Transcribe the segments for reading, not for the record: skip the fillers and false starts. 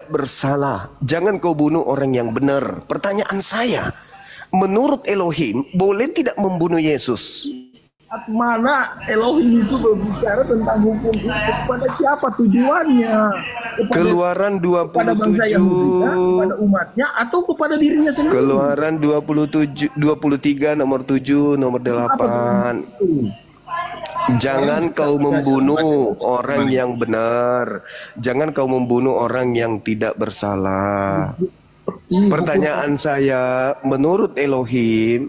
bersalah. Jangan kau bunuh orang yang benar. Pertanyaan saya, menurut Elohim, boleh tidak membunuh Yesus? Mana Elohim itu berbicara tentang hukum itu kepada siapa tujuannya? Keluaran kepada bangsa Yahudi, kepada umatnya, atau kepada dirinya sendiri? Keluaran 23 nomor 7 nomor 8. Jangan kau membunuh orang yang benar. Jangan kau membunuh orang yang tidak bersalah. Pertanyaan saya, menurut Elohim,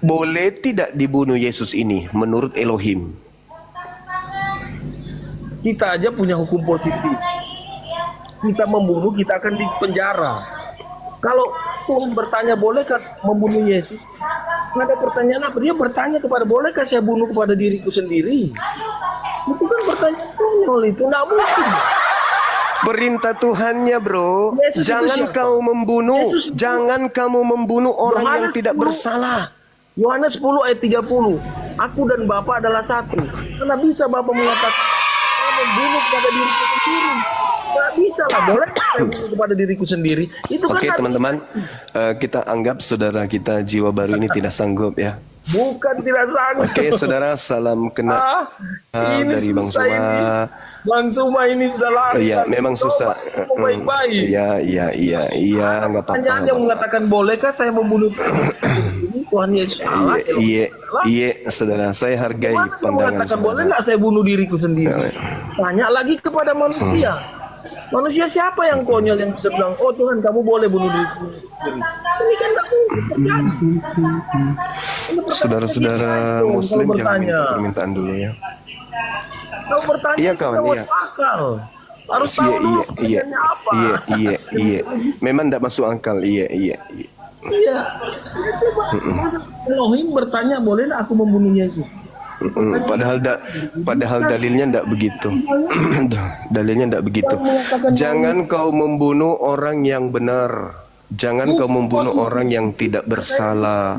boleh tidak dibunuh Yesus ini menurut Elohim? Kita aja punya hukum positif. Kita membunuh, kita akan dipenjara. Kalau Tuhan bertanya, bolehkah membunuh Yesus? Nggak ada pertanyaan apa. Dia bertanya kepada, bolehkah saya bunuh kepada diriku sendiri? Itu kan pertanyaan konyol itu. Nggak mungkin. Perintah Tuhannya, bro. Yesus jangan kau membunuh. Yesus jangan kamu membunuh orang yang tidak bersalah. Yohanes 10 ayat 30. Aku dan Bapa adalah satu. Karena bisa Bapa mengatakan, saya membunuh kepada diriku sendiri. Nggak bisa lah, boleh saya bunuh kepada diriku sendiri. Itu kan. Oke, teman-teman, kita anggap saudara kita jiwa baru ini tidak sanggup ya. Bukan tidak sanggup. Oke, saudara, salam kenal dari Bang Suma. Bang Suma ini sudah lama. Iya, memang susah. Iya, nggak apa-apa. Hanya yang mengatakan, bolehkah saya membunuh ini? Tuhan Yesus salah. Iya, saudara, saya hargai pandangan saudara. Boleh nggak saya bunuh diriku sendiri? Tanya lagi kepada manusia. Manusia siapa yang konyol yang bisa bilang, oh Tuhan kamu boleh bunuh diriku sendiri? Ini kan nggak mungkin. Saudara-saudara Muslim jangan minta permintaan dulu ya. Kau bertanya, iya kawan, iya. Akal. Harus tahu dulu pertanyaannya apa. Iya. Memang tidak masuk akal. Iya. Elohim bertanya, boleh aku membunuh Yesus? Padahal dalilnya tidak begitu. Dalilnya tidak begitu. Jangan kau membunuh orang yang benar. Jangan kau membunuh orang yang tidak bersalah.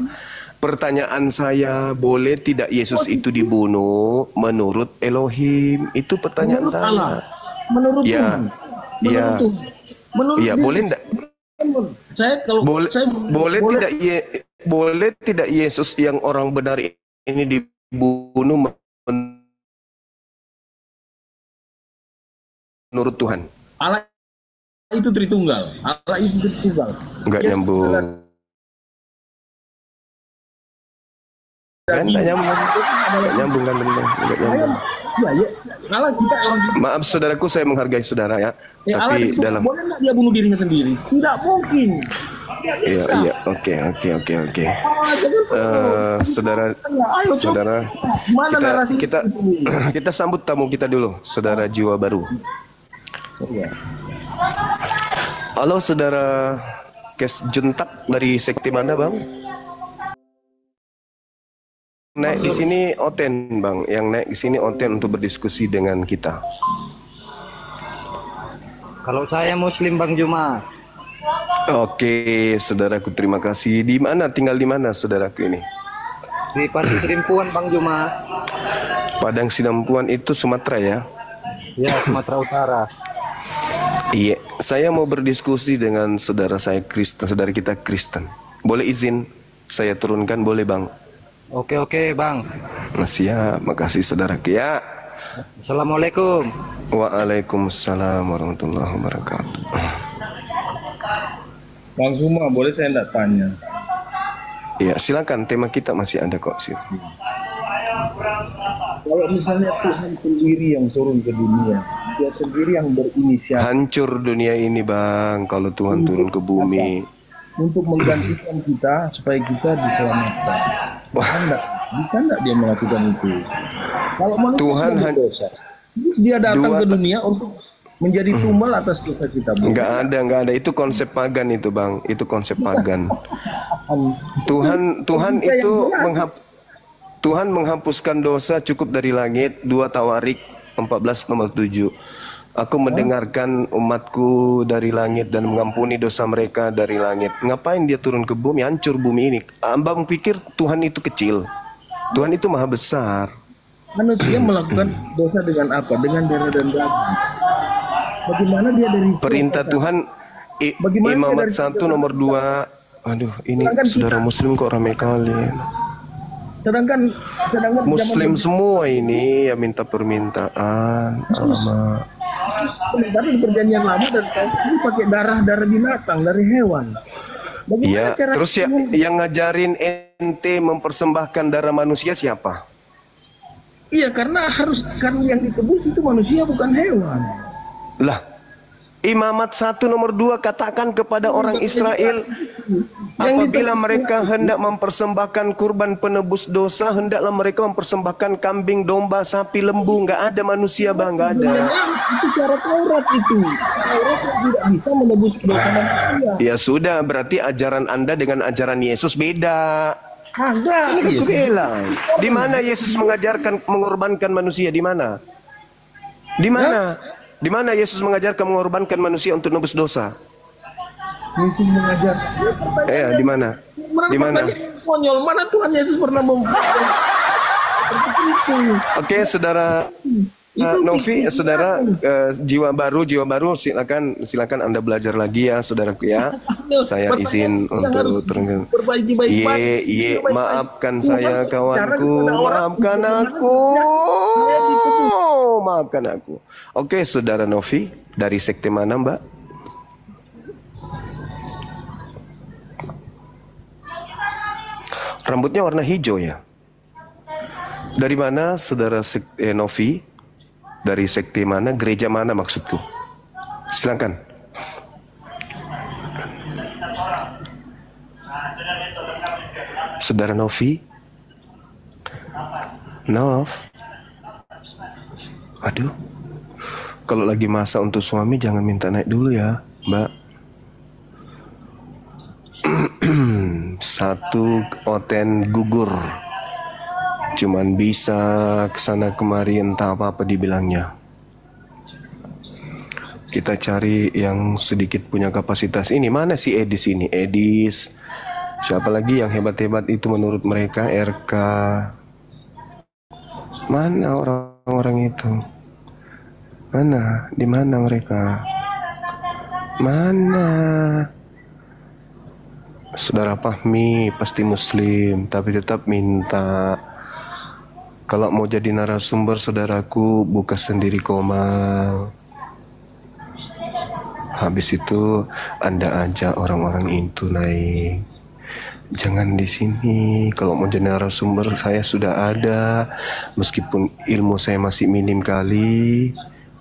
Pertanyaan saya, boleh tidak Yesus itu dibunuh menurut Elohim? Itu pertanyaan menurut saya. Allah. Menurut Tuhan. Iya, boleh enggak? Boleh tidak Yesus yang orang benar ini dibunuh menurut Tuhan? Allah itu Tritunggal. Allah itu Tritunggal. Enggak nyambung. Kan enggak nyambung kan benar. Iya. Maaf saudaraku, saya menghargai saudara ya. Tapi dalam boleh nggak dia bunuh dirinya sendiri? Tidak mungkin. Iya, oke. Saudara, kita sambut tamu kita dulu, saudara jiwa baru. Halo saudara Kes Juntak, dari sekte mana bang? Naik di sini Oten bang, yang naik di sini Oten untuk berdiskusi dengan kita. Kalau saya Muslim Bang Juma. Oke, saudaraku, terima kasih. Di mana, tinggal di mana saudaraku ini? Di Padang Sidempuan Bang Juma. Padang Sidempuan itu Sumatera ya? Ya, Sumatera Utara. Iya, saya mau berdiskusi dengan saudara saya Kristen, saudara kita Kristen. Boleh izin saya turunkan, boleh bang? Oke Bang. Siap, makasih saudara. Ya. Assalamualaikum. Waalaikumsalam warahmatullahi wabarakatuh. Bang Suma, boleh saya enggak tanya? Ya, silakan, tema kita masih ada kok sih. Kalau misalnya Tuhan sendiri yang turun ke dunia, dia sendiri yang berinisiatif. Hancur dunia ini bang, kalau Tuhan turun ke bumi. Untuk menggantikan kita supaya kita diselamatkan. Bisa enggak dia melakukan itu? Kalau manusia Tuhan dosa, dia datang ke dunia untuk menjadi tumbal atas dosa kita. Enggak ada. Itu konsep pagan itu bang. Itu konsep pagan. Tuhan itu Tuhan menghapuskan dosa cukup dari langit. 2 Tawarik 14 nomor 7. Aku mendengarkan umatku dari langit dan mengampuni dosa mereka dari langit. Ngapain dia turun ke bumi, hancur bumi ini? Abang pikir Tuhan itu kecil? Tuhan itu maha besar. Manusia melakukan dosa dengan apa? Dengan darah dan daging. Bagaimana dia dari Perintah Tuhan Bagaimana imamat dari- 1 nomor 2. Aduh, ini Sedangkan saudara muslim kok rame kali. sedangkan Muslim semua ini ya minta permintaan. Alamak. sementara di perjanjian lama dan ini pakai darah binatang dari hewan. Bagaimana Iya, cara terus ya, yang ngajarin ente mempersembahkan darah manusia siapa? Iya, karena yang ditebus itu manusia bukan hewan. Lah, imamat 1 nomor 2 katakan kepada orang Israel, apabila mereka hendak mempersembahkan kurban penebus dosa, hendaklah mereka mempersembahkan kambing, domba, sapi, lembu. Nggak ada manusia, Bang, nggak ada. Itu cara Taurat itu. Taurat tidak bisa menebus dosa manusia. Ya sudah, berarti ajaran Anda dengan ajaran Yesus beda. Ada. Ini aku bilang. Di mana Yesus mengajarkan mengorbankan manusia? Di mana? Di mana? Di mana Yesus mengajarkan mengorbankan manusia untuk nebus dosa? Yesus mengajar. Di mana? Di mana? Konyol, mana Tuhan Yesus pernah Oke, saudara Novi, saudara jiwa baru, silakan Anda belajar lagi ya, saudaraku ya. Saya izin untuk turun. Perbaiki baik-baik. Iya, maafkan saya kawanku, maafkan aku, maafkan aku. Oke, saudara Novi, dari sekte mana, Mbak? Rambutnya warna hijau ya. Dari mana, saudara Novi? Dari sekte mana, gereja mana maksudku? Silakan. Saudara Novi? Nov? Aduh. Kalau lagi masa untuk suami jangan minta naik dulu ya, Mbak. Satu oten gugur. Cuman bisa kesana kemari entah apa dibilangnya. Kita cari yang sedikit punya kapasitas. Ini mana si Edis ini? Edis. Siapa lagi yang hebat-hebat itu menurut mereka? RK. Mana orang-orang itu? Mana? Di mana mereka? Mana? Saudara Fahmi pasti muslim, tapi tetap minta. Kalau mau jadi narasumber, saudaraku, buka sendiri Komal. Habis itu Anda ajak orang-orang itu naik. Jangan di sini. Kalau mau jadi narasumber, saya sudah ada. Meskipun ilmu saya masih minim kali,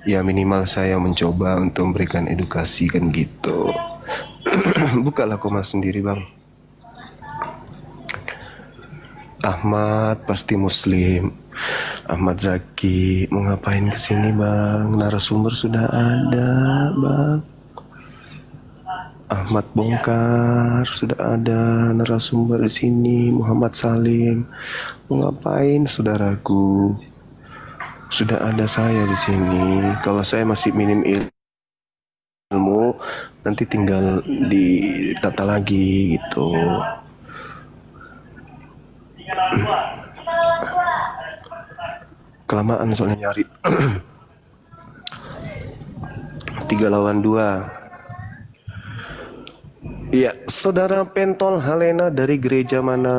ya minimal saya mencoba untuk memberikan edukasi kan gitu. Bukalah Komal sendiri, Bang. Ahmad pasti muslim. Ahmad Zaki mau ngapain kesini, Bang? Narasumber sudah ada, Bang. Ahmad Bongkar sudah ada narasumber di sini. Muhammad Salim mau ngapain, saudaraku? Sudah ada saya di sini. Kalau saya masih minim ilmu, nanti tinggal ditata lagi gitu. Kelamaan soalnya nyari. 3 lawan 2. Iya, saudara Pentol Halena dari gereja mana?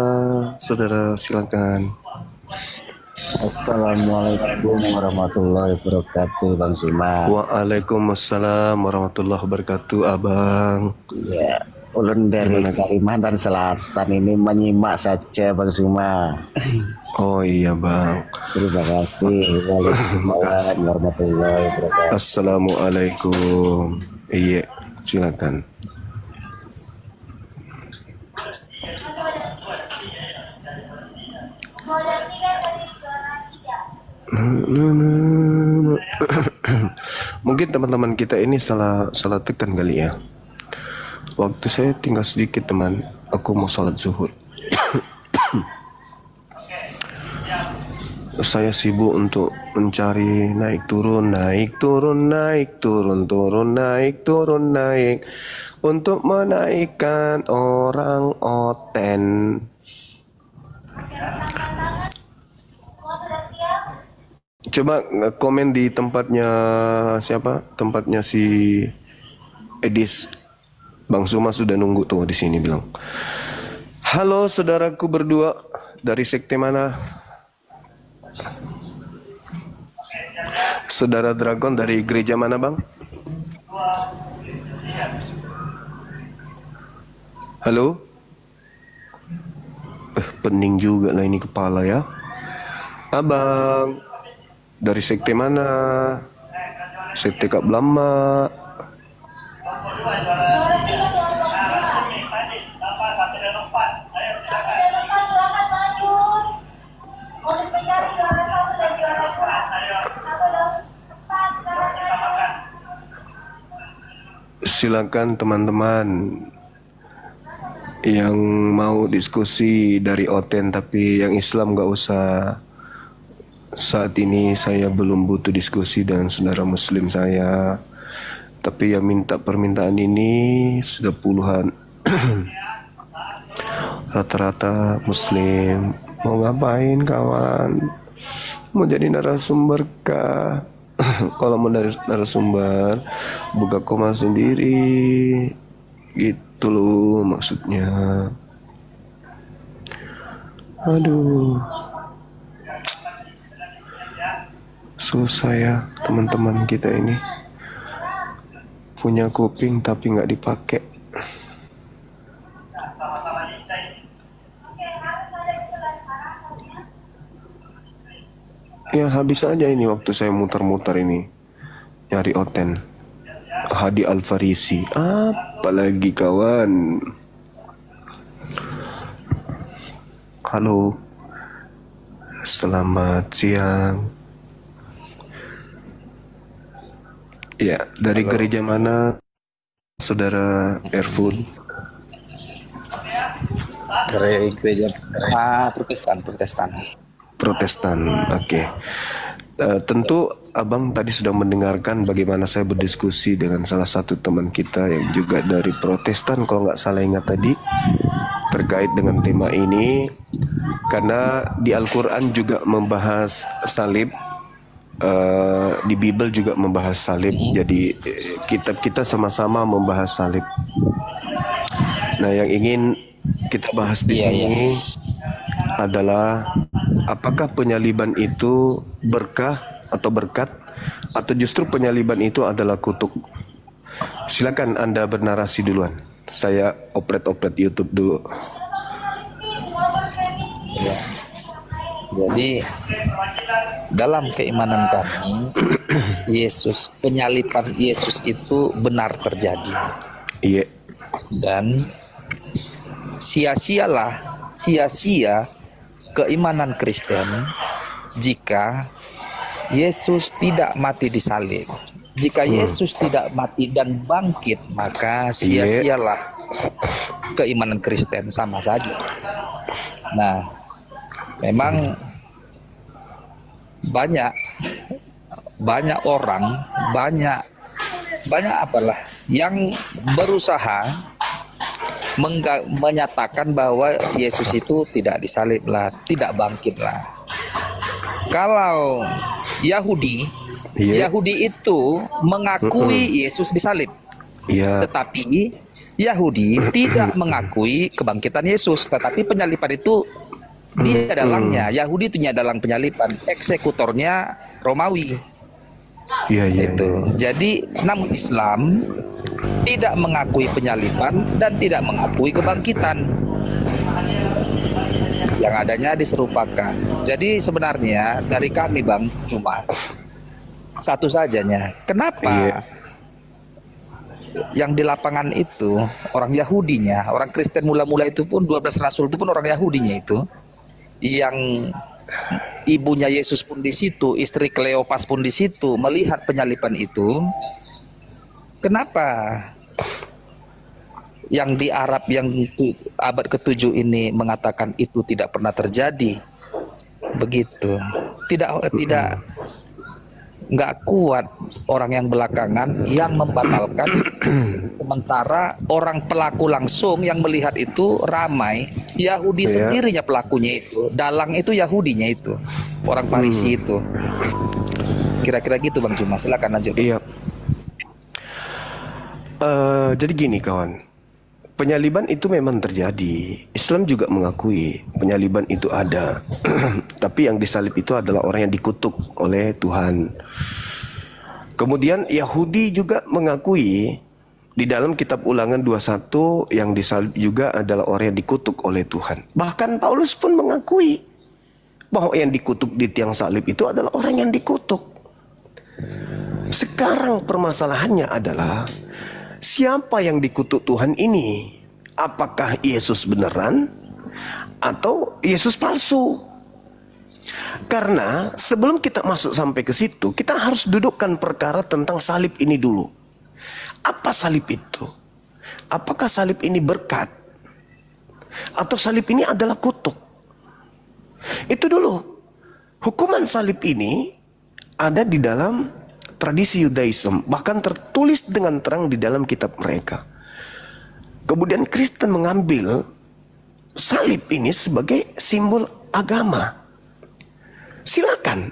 Saudara silakan. Assalamualaikum warahmatullahi wabarakatuh, Bang Sima. Waalaikumsalam warahmatullahi wabarakatuh, Abang. Ya, ulun dari Kalimantan Selatan ini menyimak saja, Bang Sima. Oh iya, Bang. Terima kasih. Waalaikumsalam warahmatullahi wabarakatuh. Assalamualaikum. Iya, silakan. Mungkin teman-teman kita ini salah tekan kali ya. Waktu saya tinggal sedikit, teman. Aku mau salat zuhur. Saya sibuk untuk mencari naik turun untuk menaikkan orang oten. Coba komen di tempatnya siapa? Tempatnya si Edis. Bang Suma sudah nunggu tuh di sini bilang. Halo saudaraku berdua, dari sekte mana? Saudara Dragon dari gereja mana, Bang? Halo? Pening juga lah ini kepala ya. Abang, dari sekte mana? Sekte Kak Blama. Silakan teman-teman yang mau diskusi dari Oten, tapi yang Islam gak usah. Saat ini saya belum butuh diskusi dengan saudara Muslim saya, tapi yang minta permintaan ini sudah puluhan. Rata-rata Muslim. Mau ngapain kawan? Mau jadi narasumber kah? Kalau mau dari narasumber, buka koma sendiri, gitu loh maksudnya. Aduh, susah ya teman-teman kita ini. Punya kuping tapi nggak dipakai. Ya habis aja ini waktu saya muter-muter ini nyari Oten. Hadi Al-Farisi. Apalagi kawan. Halo. Selamat siang. Ya, dari gereja mana saudara Erfun? Gereja Protestan. Protestan, oke. Tentu abang tadi sudah mendengarkan bagaimana saya berdiskusi dengan salah satu teman kita yang juga dari Protestan, kalau nggak salah ingat tadi, terkait dengan tema ini. Karena di Al-Quran juga membahas salib, di Bible juga membahas salib. Jadi kita sama-sama membahas salib. Nah, yang ingin kita bahas di sini adalah apakah penyaliban itu berkah atau berkat, atau justru penyaliban itu adalah kutuk. Silakan Anda bernarasi duluan. Saya opret YouTube dulu. Ya. Jadi dalam keimanan kami, penyaliban Yesus itu benar terjadi. Iya. Dan sia-sia keimanan Kristen jika Yesus tidak mati di salib. Jika Yesus tidak mati dan bangkit, maka sia-sialah keimanan Kristen, sama saja. Nah, memang banyak orang, banyak apalah yang berusaha menyatakan bahwa Yesus itu tidak disalib lah, tidak bangkit lah. Kalau Yahudi itu mengakui Yesus disalib, tetapi Yahudi tidak mengakui kebangkitan Yesus, tetapi penyaliban itu dia dalangnya. Yahudi itu dalang penyaliban, eksekutornya Romawi. Itu. Jadi namun Islam tidak mengakui penyaliban dan tidak mengakui kebangkitan. Yang adanya diserupakan. Jadi sebenarnya dari kami Bang cuma satu sajanya. Kenapa yang di lapangan itu orang Yahudinya, orang Kristen mula-mula itu pun 12 rasul itu pun orang Yahudinya itu, yang ibunya Yesus pun di situ, istri Kleopas pun di situ melihat penyaliban itu. Kenapa yang di Arab yang abad ke-7 ini mengatakan itu tidak pernah terjadi? Begitu. Nggak kuat orang yang belakangan yang membatalkan, sementara orang pelaku langsung yang melihat itu ramai. Yahudi sendirinya pelakunya itu, dalang itu Yahudinya itu, orang Farisi itu. Kira-kira gitu Bang Cuma. Silakan lanjut. Iya. Jadi gini kawan, penyaliban itu memang terjadi. Islam juga mengakui penyaliban itu ada. Tapi yang disalib itu adalah orang yang dikutuk oleh Tuhan. Kemudian Yahudi juga mengakui di dalam kitab Ulangan 21 yang disalib juga adalah orang yang dikutuk oleh Tuhan. Bahkan Paulus pun mengakui bahwa yang dikutuk di tiang salib itu adalah orang yang dikutuk. Sekarang permasalahannya adalah siapa yang dikutuk Tuhan ini? Apakah Yesus beneran atau Yesus palsu? Karena sebelum kita masuk sampai ke situ, kita harus dudukkan perkara tentang salib ini dulu. Apa salib itu? Apakah salib ini berkat? Atau salib ini adalah kutuk? Itu dulu. Hukuman salib ini ada di dalam tradisi Yudaism, bahkan tertulis dengan terang di dalam kitab mereka. Kemudian Kristen mengambil salib ini sebagai simbol agama. Silakan,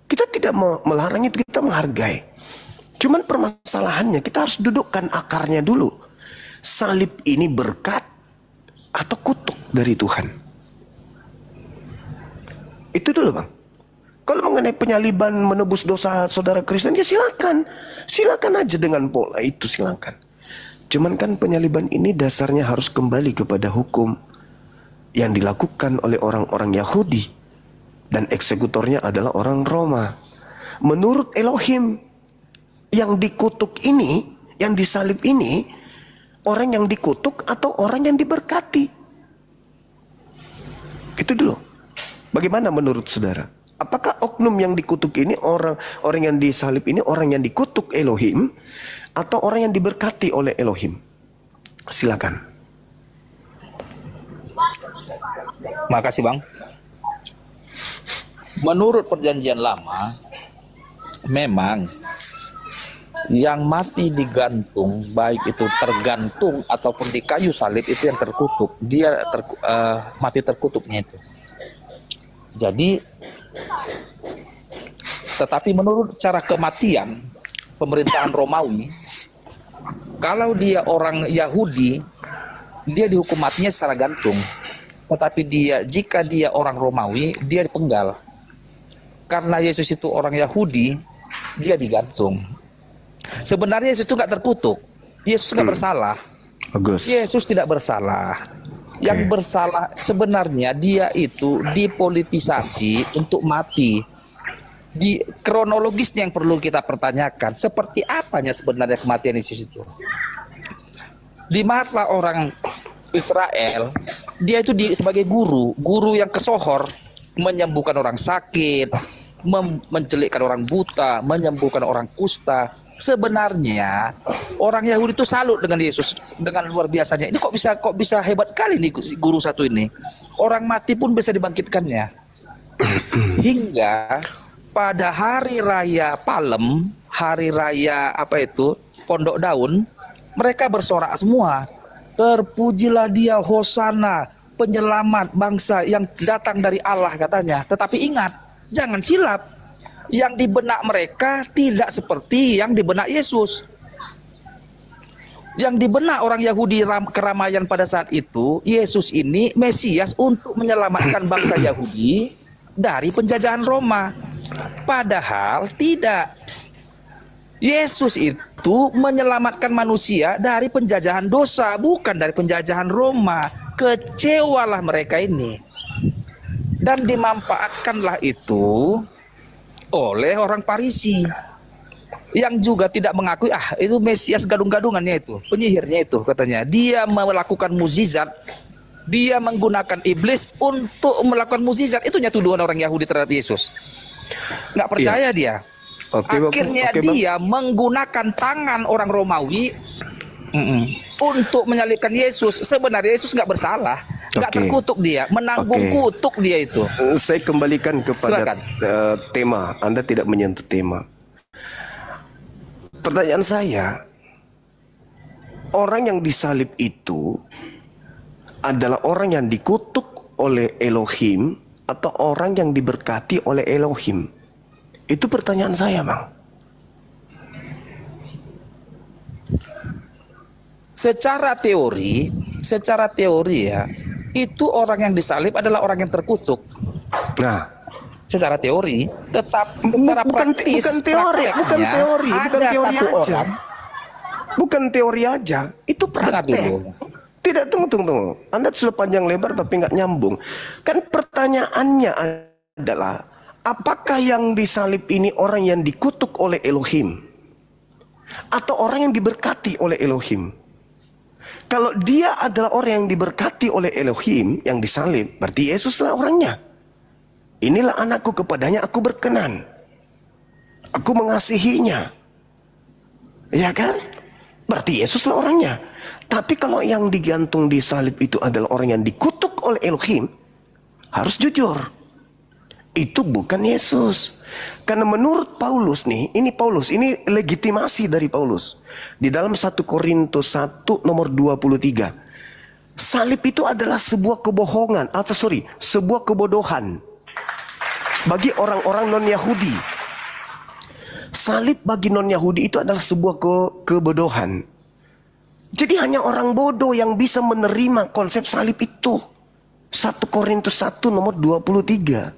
kita tidak melarang itu, kita menghargai. Cuman permasalahannya kita harus dudukkan akarnya dulu. Salib ini berkat atau kutuk dari Tuhan? Itu dulu Bang. Kalau mengenai penyaliban menebus dosa saudara Kristen, ya silakan. Silakan aja dengan pola itu, silakan. Cuman kan penyaliban ini dasarnya harus kembali kepada hukum yang dilakukan oleh orang-orang Yahudi. Dan eksekutornya adalah orang Roma. Menurut Elohim, yang dikutuk ini, yang disalib ini, orang yang dikutuk atau orang yang diberkati? Itu dulu. Bagaimana menurut saudara? Apakah oknum yang dikutuk ini, orang yang disalib ini, orang yang dikutuk Elohim, atau orang yang diberkati oleh Elohim? Silakan. Makasih Bang. Menurut perjanjian lama, memang yang mati digantung, baik itu tergantung ataupun di kayu salib, itu yang terkutuk. Dia mati terkutuknya itu. Jadi, tetapi menurut cara kematian pemerintahan Romawi, kalau dia orang Yahudi, dia dihukum matinya secara gantung. Tetapi jika dia orang Romawi, dia dipenggal. Karena Yesus itu orang Yahudi, dia digantung. Sebenarnya Yesus itu nggak terkutuk. Yesus nggak bersalah. Bagus. Yesus tidak bersalah. Yang bersalah sebenarnya dia itu dipolitisasi untuk mati. Di kronologisnya yang perlu kita pertanyakan, seperti apanya sebenarnya kematian Yesus itu? Di mata orang Israel, dia itu sebagai guru yang kesohor, menyembuhkan orang sakit, menjelekkan orang buta, menyembuhkan orang kusta. Sebenarnya orang Yahudi itu salut dengan Yesus, dengan luar biasanya. Ini kok bisa hebat kali nih guru satu ini. Orang mati pun bisa dibangkitkannya. Hingga pada hari raya Palem, hari raya Pondok Daun, mereka bersorak semua. Terpujilah dia, Hosana, penyelamat bangsa yang datang dari Allah katanya. Tetapi ingat, jangan silap. Yang di benak mereka tidak seperti yang di benak Yesus. Yang di benak orang Yahudi keramaian pada saat itu, Yesus ini Mesias untuk menyelamatkan bangsa Yahudi dari penjajahan Roma. Padahal tidak. Yesus itu menyelamatkan manusia dari penjajahan dosa, bukan dari penjajahan Roma. Kecewalah mereka ini. Dan dimanfaatkanlah itu oleh orang Farisi yang juga tidak mengakui itu Mesias gadung-gadungannya itu, penyihirnya itu katanya. Dia melakukan mukjizat, dia menggunakan iblis untuk melakukan mukjizat. Itunya tuduhan orang Yahudi terhadap Yesus. Nggak percaya dia. Akhirnya dia menggunakan tangan orang Romawi untuk menyalibkan Yesus. Sebenarnya Yesus nggak bersalah, nggak terkutuk dia, menanggung kutuk dia itu. Saya kembalikan kepada tema. Anda tidak menyentuh tema. Pertanyaan saya, orang yang disalib itu adalah orang yang dikutuk oleh Elohim atau orang yang diberkati oleh Elohim? Itu pertanyaan saya, Bang. Secara teori ya, itu orang yang disalib adalah orang yang terkutuk. Nah, Secara teori, tetap secara bukan praktis, teori, bukan prakteknya, teori, bukan ada teori satu aja. orang. Bukan teori aja, itu Dengar praktek. dulu. Tidak, tunggu. Anda sudah panjang lebar tapi nggak nyambung. Kan pertanyaannya adalah, apakah yang disalib ini orang yang dikutuk oleh Elohim? Atau orang yang diberkati oleh Elohim? Kalau dia adalah orang yang diberkati oleh Elohim, yang disalib, berarti Yesuslah orangnya. Inilah anakku, kepadanya aku berkenan. Aku mengasihinya. Ya kan? Berarti Yesuslah orangnya. Tapi kalau yang digantung di salib itu adalah orang yang dikutuk oleh Elohim, harus jujur. Itu bukan Yesus. Karena menurut Paulus nih, ini legitimasi dari Paulus. Di dalam 1 Korintus 1 nomor 23. Salib itu adalah sebuah kebohongan, sebuah kebodohan bagi orang-orang non-Yahudi. Salib bagi non-Yahudi itu adalah sebuah kebodohan. Jadi hanya orang bodoh yang bisa menerima konsep salib itu. 1 Korintus 1 nomor 23.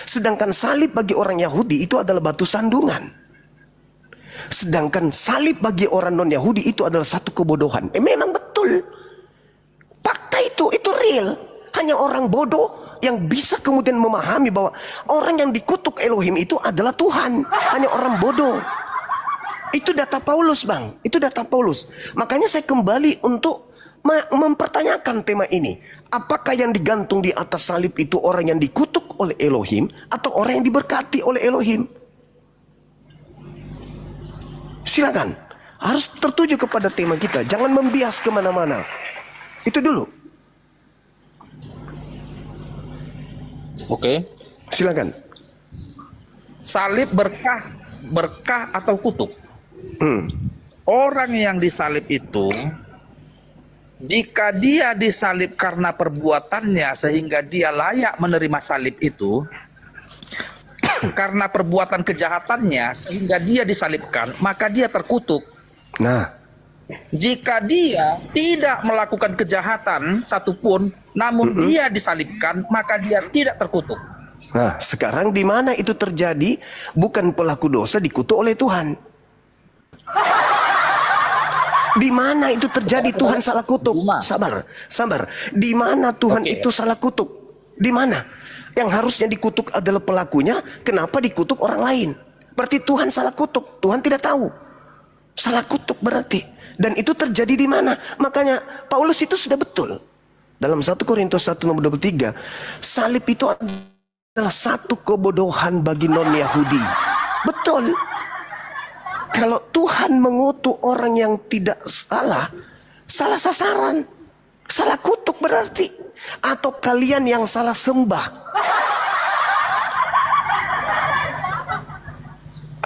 Sedangkan salib bagi orang Yahudi itu adalah batu sandungan. Sedangkan salib bagi orang non-Yahudi itu adalah satu kebodohan. Memang betul. Fakta itu real. Hanya orang bodoh yang bisa kemudian memahami bahwa orang yang dikutuk Elohim itu adalah Tuhan. Hanya orang bodoh. Itu data Paulus, Bang. Itu data Paulus. Makanya saya kembali untuk mempertanyakan tema ini. Apakah yang digantung di atas salib itu orang yang dikutuk oleh Elohim atau orang yang diberkati oleh Elohim? Silakan. Harus tertuju kepada tema kita. Jangan membias kemana-mana. Itu dulu. Oke. Silakan. Salib berkah atau kutuk. Orang yang disalib itu, jika dia disalib karena perbuatannya sehingga dia layak menerima salib itu, karena perbuatan kejahatannya sehingga dia disalibkan, maka dia terkutuk. Nah, Jika dia tidak melakukan kejahatan satupun, namun dia disalibkan, maka dia tidak terkutuk. nah, sekarang di mana itu terjadi? Bukan pelaku dosa dikutuk oleh Tuhan. Di mana itu terjadi Tuhan salah kutuk? Sabar. Di mana Tuhan itu salah kutuk? Di mana? Yang harusnya dikutuk adalah pelakunya, kenapa dikutuk orang lain? Berarti Tuhan salah kutuk. Tuhan tidak tahu. Salah kutuk berarti. Dan itu terjadi di mana? Makanya Paulus itu sudah betul. Dalam 1 Korintus 1 nomor 23, salib itu adalah satu kebodohan bagi non-Yahudi. Betul. Kalau Tuhan mengutuk orang yang tidak salah, salah sasaran, salah kutuk berarti. Atau kalian yang salah sembah.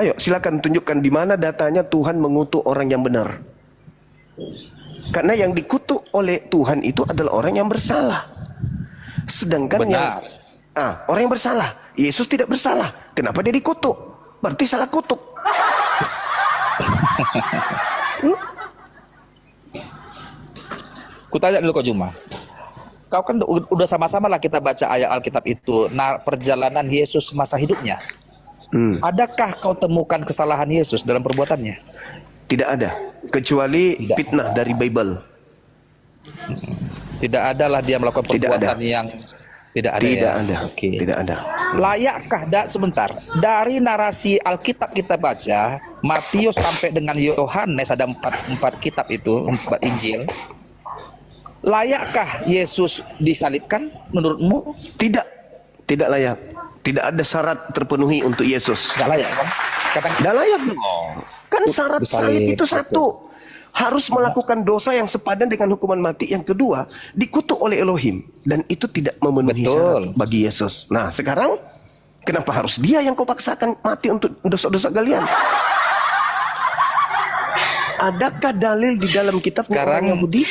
Ayo silakan tunjukkan di mana datanya Tuhan mengutuk orang yang benar. Karena yang dikutuk oleh Tuhan itu adalah orang yang bersalah. Sedangkan orang yang bersalah, Yesus tidak bersalah. Kenapa dia dikutuk? Berarti salah kutuk. Kutanya dulu kau Juma. Kau kan udah sama-sama lah kita baca ayat Alkitab itu. Nah, perjalanan Yesus masa hidupnya. Adakah kau temukan kesalahan Yesus dalam perbuatannya? Tidak ada, kecuali fitnah dari Bible. Tidak adalah dia melakukan perbuatan yang tidak ada. Tidak ada. Layakkah sebentar dari narasi Alkitab kita baca Matius sampai dengan Yohanes, ada empat kitab itu, 4 Injil. Layakkah Yesus disalibkan menurutmu? Tidak layak. Tidak ada syarat terpenuhi untuk Yesus. Tidak layak kan? Tidak layak. Kan syarat salib itu satu, harus melakukan dosa yang sepadan dengan hukuman mati. Yang kedua, dikutuk oleh Elohim, dan itu tidak memenuhi syarat bagi Yesus. Nah, sekarang kenapa harus dia yang kau paksakan mati untuk dosa-dosa kalian? Adakah dalil di dalam kitab orang Yahudi?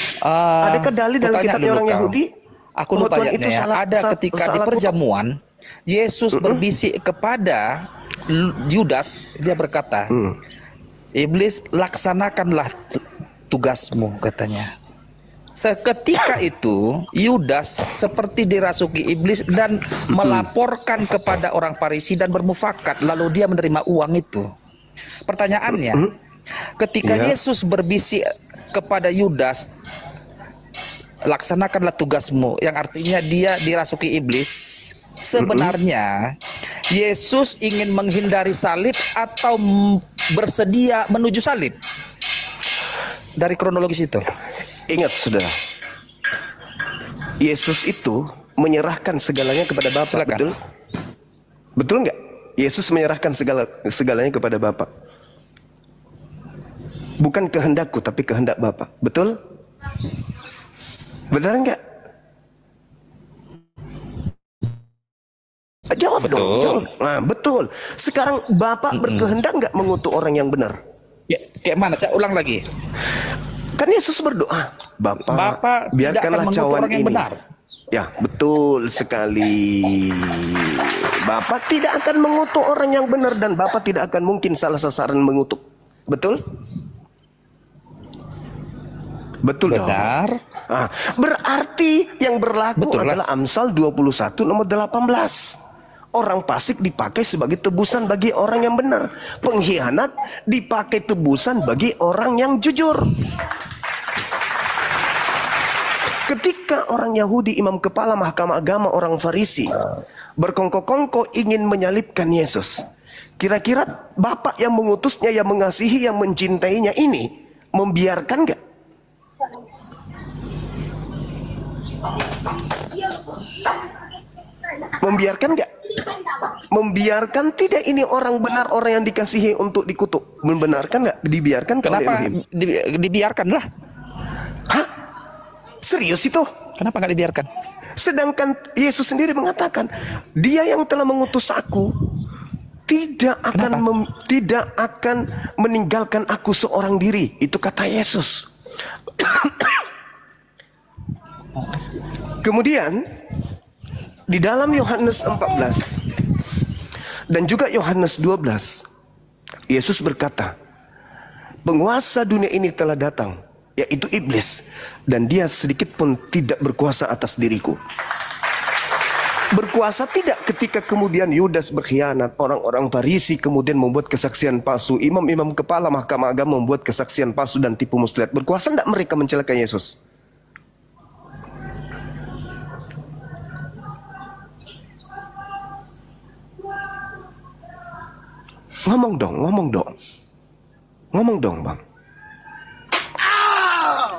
Adakah dalil dalam kitab orang Yahudi? Aku lupa ayatnya. Ada ketika di perjamuan Yesus berbisik kepada Yudas dia berkata, iblis laksanakanlah tugasmu katanya. Seketika itu Yudas seperti dirasuki iblis dan melaporkan kepada orang Farisi dan bermufakat, lalu dia menerima uang itu. Pertanyaannya, ketika Yesus berbisik kepada Yudas, laksanakanlah tugasmu, yang artinya dia dirasuki iblis, sebenarnya Yesus ingin menghindari salib atau bersedia menuju salib? Dari kronologis itu. Ingat saudara, Yesus itu menyerahkan segalanya kepada Bapa. Silakan. Betul? Betul nggak? Yesus menyerahkan segalanya kepada Bapa. Bukan kehendakku, tapi kehendak Bapa. Betul? Benar nggak? Jawab Betul. dong. Jawab. Nah, betul. Sekarang Bapa berkehendak nggak mengutuk orang yang benar? Ya, kayak mana? Cak, ulang lagi. Kan Yesus berdoa, Bapa, tidak akan biarkanlah mengutuk cawan orang yang ini. benar. Ya, betul sekali. Bapa tidak akan mengutuk orang yang benar dan Bapa tidak akan mungkin salah sasaran mengutuk. Betul? Betul dong. Benar. Ah, berarti yang berlaku Betul lah. adalah Amsal 21 nomor 18. Orang fasik dipakai sebagai tebusan bagi orang yang benar. Pengkhianat dipakai tebusan bagi orang yang jujur. Ketika orang Yahudi, imam kepala mahkamah agama, orang Farisi berkongkok-kongkok ingin menyalibkan Yesus, kira-kira Bapak yang mengutusnya, yang mengasihi, yang mencintainya ini membiarkan nggak? Membiarkan nggak? Membiarkan tidak ini orang benar, orang yang dikasihi untuk dikutuk. Membenarkan nggak? Dibiarkan oleh Kenapa Elohim. dibiarkanlah? Hah? Serius itu? Kenapa nggak dibiarkan? Sedangkan Yesus sendiri mengatakan, Dia yang telah mengutus aku tidak akan meninggalkan aku seorang diri. Itu kata Yesus. Kemudian di dalam Yohanes 14 dan juga Yohanes 12, Yesus berkata, penguasa dunia ini telah datang, yaitu iblis, dan dia sedikit pun tidak berkuasa atas diriku. Berkuasa tidak ketika kemudian Yudas berkhianat, orang-orang Farisi kemudian membuat kesaksian palsu, imam-imam kepala mahkamah agama membuat kesaksian palsu dan tipu muslihat. Berkuasa tidak mereka mencelakai Yesus? Ngomong dong bang.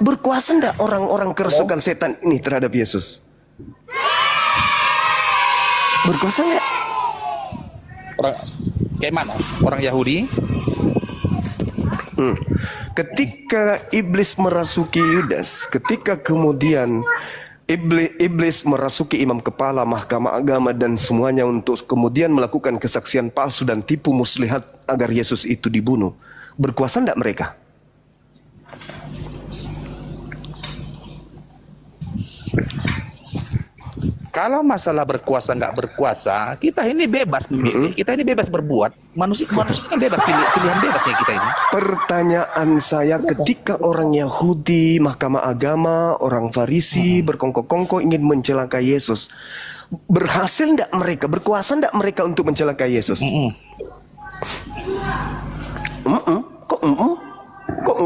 Berkuasa enggak orang-orang kerasukan setan ini terhadap Yesus? Berkuasa enggak? Orang kayak mana? Orang Yahudi? Ketika iblis merasuki Yudas, ketika kemudian iblis merasuki imam kepala mahkamah agama dan semuanya untuk kemudian melakukan kesaksian palsu dan tipu muslihat agar Yesus itu dibunuh, berkuasa enggak mereka? Kalau masalah berkuasa nggak berkuasa, kita ini bebas memilih, kita ini bebas berbuat. Manusia kan bebas, pilihan bebas ya kita ini. Pertanyaan saya, ketika orang Yahudi, mahkamah agama, orang Farisi berkongkok-kongkok ingin mencelakai Yesus, berhasil enggak mereka, berkuasa enggak mereka untuk mencelakai Yesus? Kok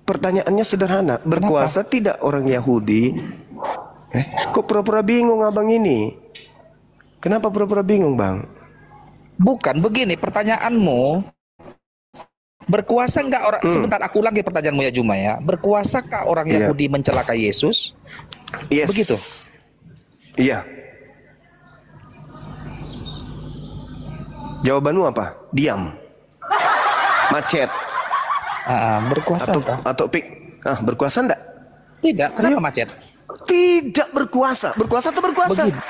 Pertanyaannya sederhana, berkuasa tidak orang Yahudi? Kok pura-pura bingung abang ini? Kenapa pura-pura bingung bang? Bukan begini pertanyaanmu. Berkuasa nggak orang? Sebentar, aku ulangi pertanyaanmu ya Juma ya. Berkuasakah orang Yahudi mencelakai Yesus? Yes. Begitu. Iya. Jawabanmu apa? Diam. Macet. Berkuasa berkuasa enggak? Tidak. Kenapa macet? Tidak berkuasa. Berkuasa atau berkuasa? Begini.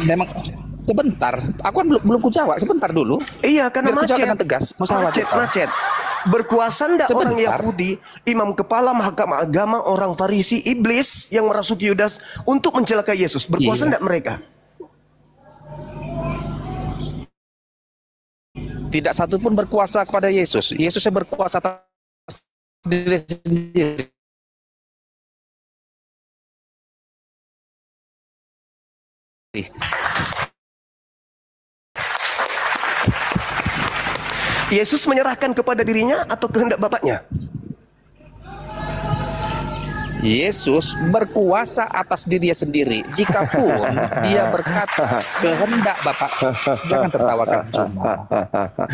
Memang sebentar. Aku kan belum ku jawab. Sebentar dulu. Iya, karena Biar ku jawab macet. dengan tegas. Macet. Berkuasa enggak Sebentar. orang Yahudi, imam kepala mahkamah agama, orang Farisi, iblis yang merasuki Yudas untuk mencelakai Yesus? Berkuasa enggak mereka? Tidak satu pun berkuasa kepada Yesus. Yesus yang berkuasa atas diri sendiri. Yesus menyerahkan kepada dirinya atau kehendak Bapaknya? Yesus berkuasa atas dirinya sendiri. Jikapun dia berkata kehendak Bapak, jangan tertawakan Jumo.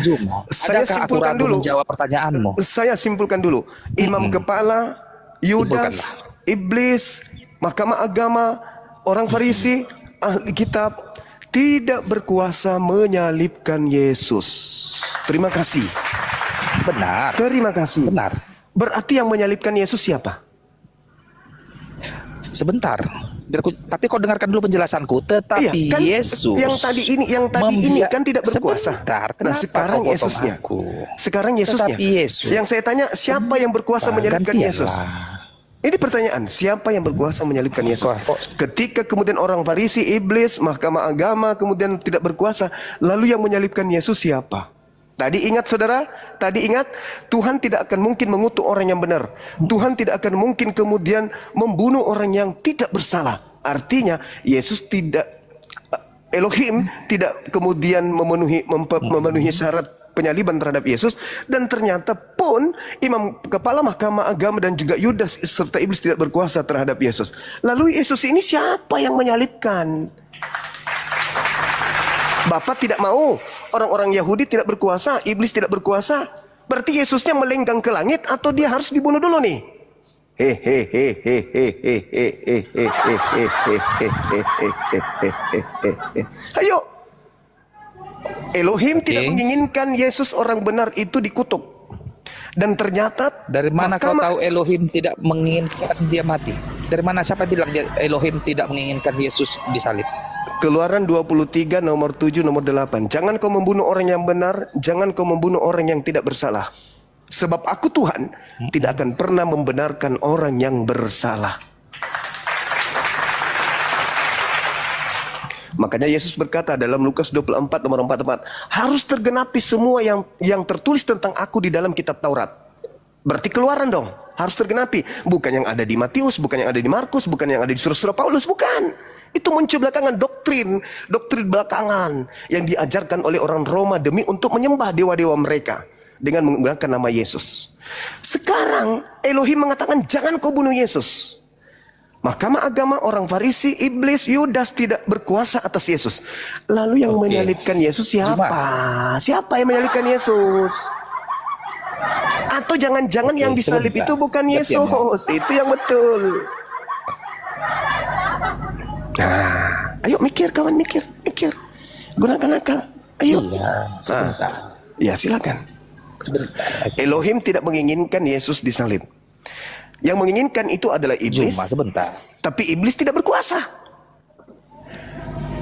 Jumo, Saya adakah simpulkan aturan dulu. menjawab pertanyaanmu? Saya simpulkan dulu. Imam kepala, Yudas, iblis, mahkamah agama, orang Farisi, ahli kitab tidak berkuasa menyalibkan Yesus. Terima kasih. Benar, Terima kasih. benar. Berarti yang menyalibkan Yesus siapa? Sebentar. Tapi kau dengarkan dulu penjelasanku. Tetapi kan Yesus yang tadi ini kan tidak berkuasa. Sebentar, Nah, kenapa sekarang kau potong Yesusnya. aku? Sekarang Yesusnya. Tetapi Yesus. Yang saya tanya, siapa yang berkuasa menyalibkan Gantianlah. Yesus? Ini pertanyaan, siapa yang berkuasa menyalibkan Yesus? Kok- Ketika kemudian orang Farisi, iblis, mahkamah agama kemudian tidak berkuasa, lalu yang menyalibkan Yesus siapa? Tadi ingat saudara, tadi ingat Tuhan tidak akan mungkin mengutuk orang yang benar. Tuhan tidak akan mungkin kemudian membunuh orang yang tidak bersalah. Artinya Yesus tidak, Elohim tidak kemudian memenuhi syarat penyaliban terhadap Yesus. Dan ternyata pun imam kepala mahkamah agama dan juga Yudas serta iblis tidak berkuasa terhadap Yesus. Lalu Yesus ini siapa yang menyalibkan? Bapak tidak mau, orang-orang Yahudi tidak berkuasa, iblis tidak berkuasa. Berarti Yesusnya melenggang ke langit atau dia harus dibunuh dulu nih? Ayo. Elohim tidak menginginkan Yesus orang benar itu dikutuk. Dan ternyata Dari mana kau mahkamah- tahu Elohim tidak menginginkan dia mati? Dari mana, siapa bilang Elohim tidak menginginkan Yesus disalib? Keluaran 23 nomor 7 nomor 8. Jangan kau membunuh orang yang benar, jangan kau membunuh orang yang tidak bersalah. Sebab aku Tuhan tidak akan pernah membenarkan orang yang bersalah. Makanya Yesus berkata dalam Lukas 24 nomor 44, harus tergenapi semua yang tertulis tentang aku di dalam kitab Taurat. Berarti Keluaran dong, harus tergenapi. Bukan yang ada di Matius, bukan yang ada di Markus, bukan yang ada di surat-surat Paulus, bukan. Itu muncul belakangan, doktrin belakangan yang diajarkan oleh orang Roma demi untuk menyembah dewa-dewa mereka dengan menggunakan nama Yesus. Sekarang Elohim mengatakan jangan kau bunuh Yesus. Mahkamah agama, orang Farisi, iblis, Yudas tidak berkuasa atas Yesus. Lalu yang menyalibkan Yesus siapa? Siapa yang menyalibkan Yesus? Atau jangan-jangan yang disalib sebentar. itu bukan Gantian, Yesus? Itu yang betul. Nah, ayo mikir kawan, mikir. Gunakan akal. Ayo. Iya, sebentar. Ya silakan. Sebentar. Elohim tidak menginginkan Yesus disalib. Yang menginginkan itu adalah iblis. Cuma sebentar. Tapi iblis tidak berkuasa.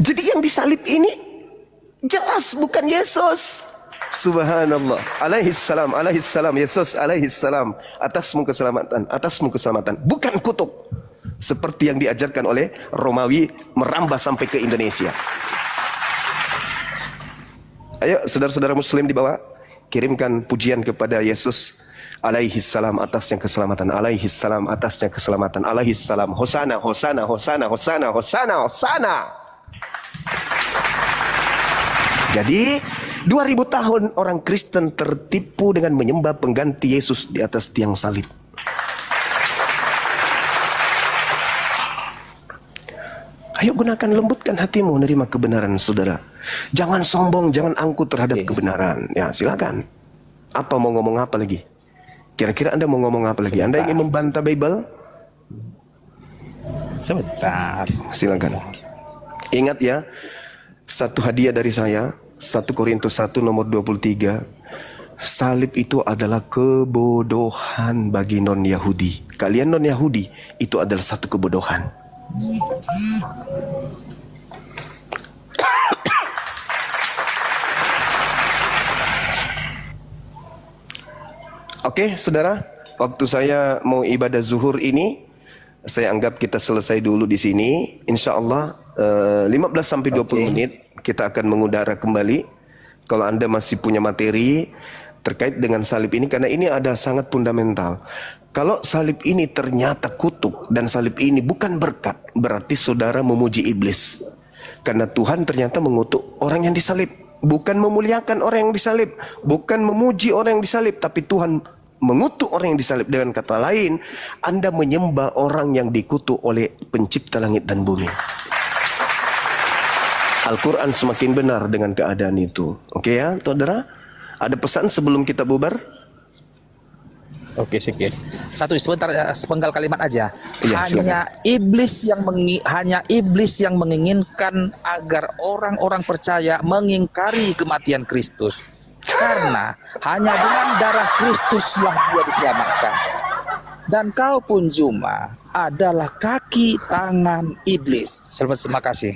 Jadi yang disalib ini jelas bukan Yesus. Subhanallah. Alaihissalam, Yesus alaihissalam. Atasmu keselamatan. Bukan kutuk. Seperti yang diajarkan oleh Romawi merambah sampai ke Indonesia. Ayo saudara-saudara muslim di bawah, kirimkan pujian kepada Yesus alaihissalam atasnya keselamatan, alaihissalam atasnya keselamatan, alaihissalam. Hosana, hosana, hosana, hosana, hosana, hosana. Jadi 2000 tahun orang Kristen tertipu dengan menyembah pengganti Yesus di atas tiang salib. Ayo gunakan, lembutkan hatimu menerima kebenaran saudara. Jangan sombong, jangan angkuh terhadap kebenaran. Ya silakan. Apa mau ngomong apa lagi? Kira-kira Anda mau ngomong apa lagi? Anda ingin membantah Bible? Sebentar. Silakan. Ingat ya, satu hadiah dari saya, 1 Korintus 1 nomor 23. Salib itu adalah kebodohan bagi non-Yahudi. Kalian non-Yahudi, itu adalah satu kebodohan. Oke, saudara, waktu saya mau ibadah zuhur ini, saya anggap kita selesai dulu di sini. Insya Allah 15 sampai 20 menit kita akan mengudara kembali. Kalau Anda masih punya materi terkait dengan salib ini, karena ini ada sangat fundamental. Kalau salib ini ternyata kutuk dan salib ini bukan berkat, berarti saudara memuji iblis. Karena Tuhan ternyata mengutuk orang yang disalib, bukan memuliakan orang yang disalib, bukan memuji orang yang disalib, tapi Tuhan mengutuk orang yang disalib. Dengan kata lain, Anda menyembah orang yang dikutuk oleh pencipta langit dan bumi. Al-Quran semakin benar dengan keadaan itu. Oke ya, saudara? Ada pesan sebelum kita bubar? Oke, sikit. Satu sebentar, sepenggal kalimat aja. Iya, hanya iblis yang menginginkan agar orang-orang percaya mengingkari kematian Kristus. Karena hanya dengan darah Kristuslah dia diselamatkan. Dan kau pun cuma adalah kaki tangan iblis. Terima kasih.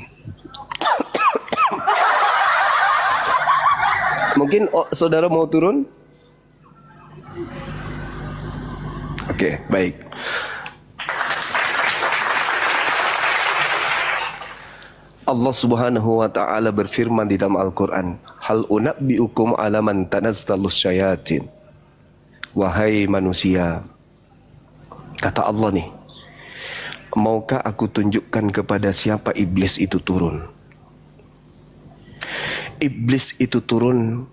Mungkin saudara mau turun? Oke, baik. Allah Subhanahu wa taala berfirman di dalam Al-Qur'an, "Hal unabbiukum ala man tanazzalus syayatin." Wahai manusia, kata Allah nih, maukah aku tunjukkan kepada siapa iblis itu turun? Iblis itu turun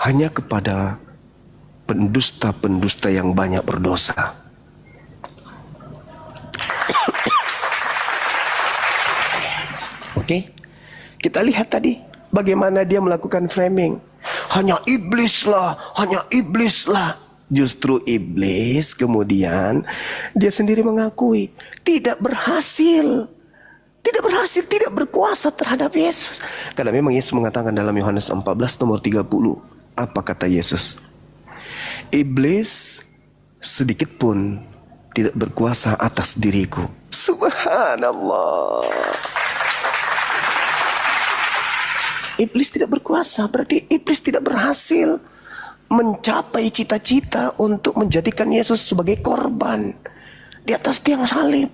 hanya kepada pendusta-pendusta yang banyak berdosa. Oke, kita lihat tadi bagaimana dia melakukan framing. Hanya iblis lah, hanya iblis lah. Justru iblis kemudian dia sendiri mengakui tidak berhasil. Tidak berhasil, tidak berkuasa terhadap Yesus. Karena memang Yesus mengatakan dalam Yohanes 14 nomor 30. Apa kata Yesus? Iblis sedikit pun tidak berkuasa atas diriku. Subhanallah. Iblis tidak berkuasa, berarti iblis tidak berhasil mencapai cita-cita untuk menjadikan Yesus sebagai korban di atas tiang salib.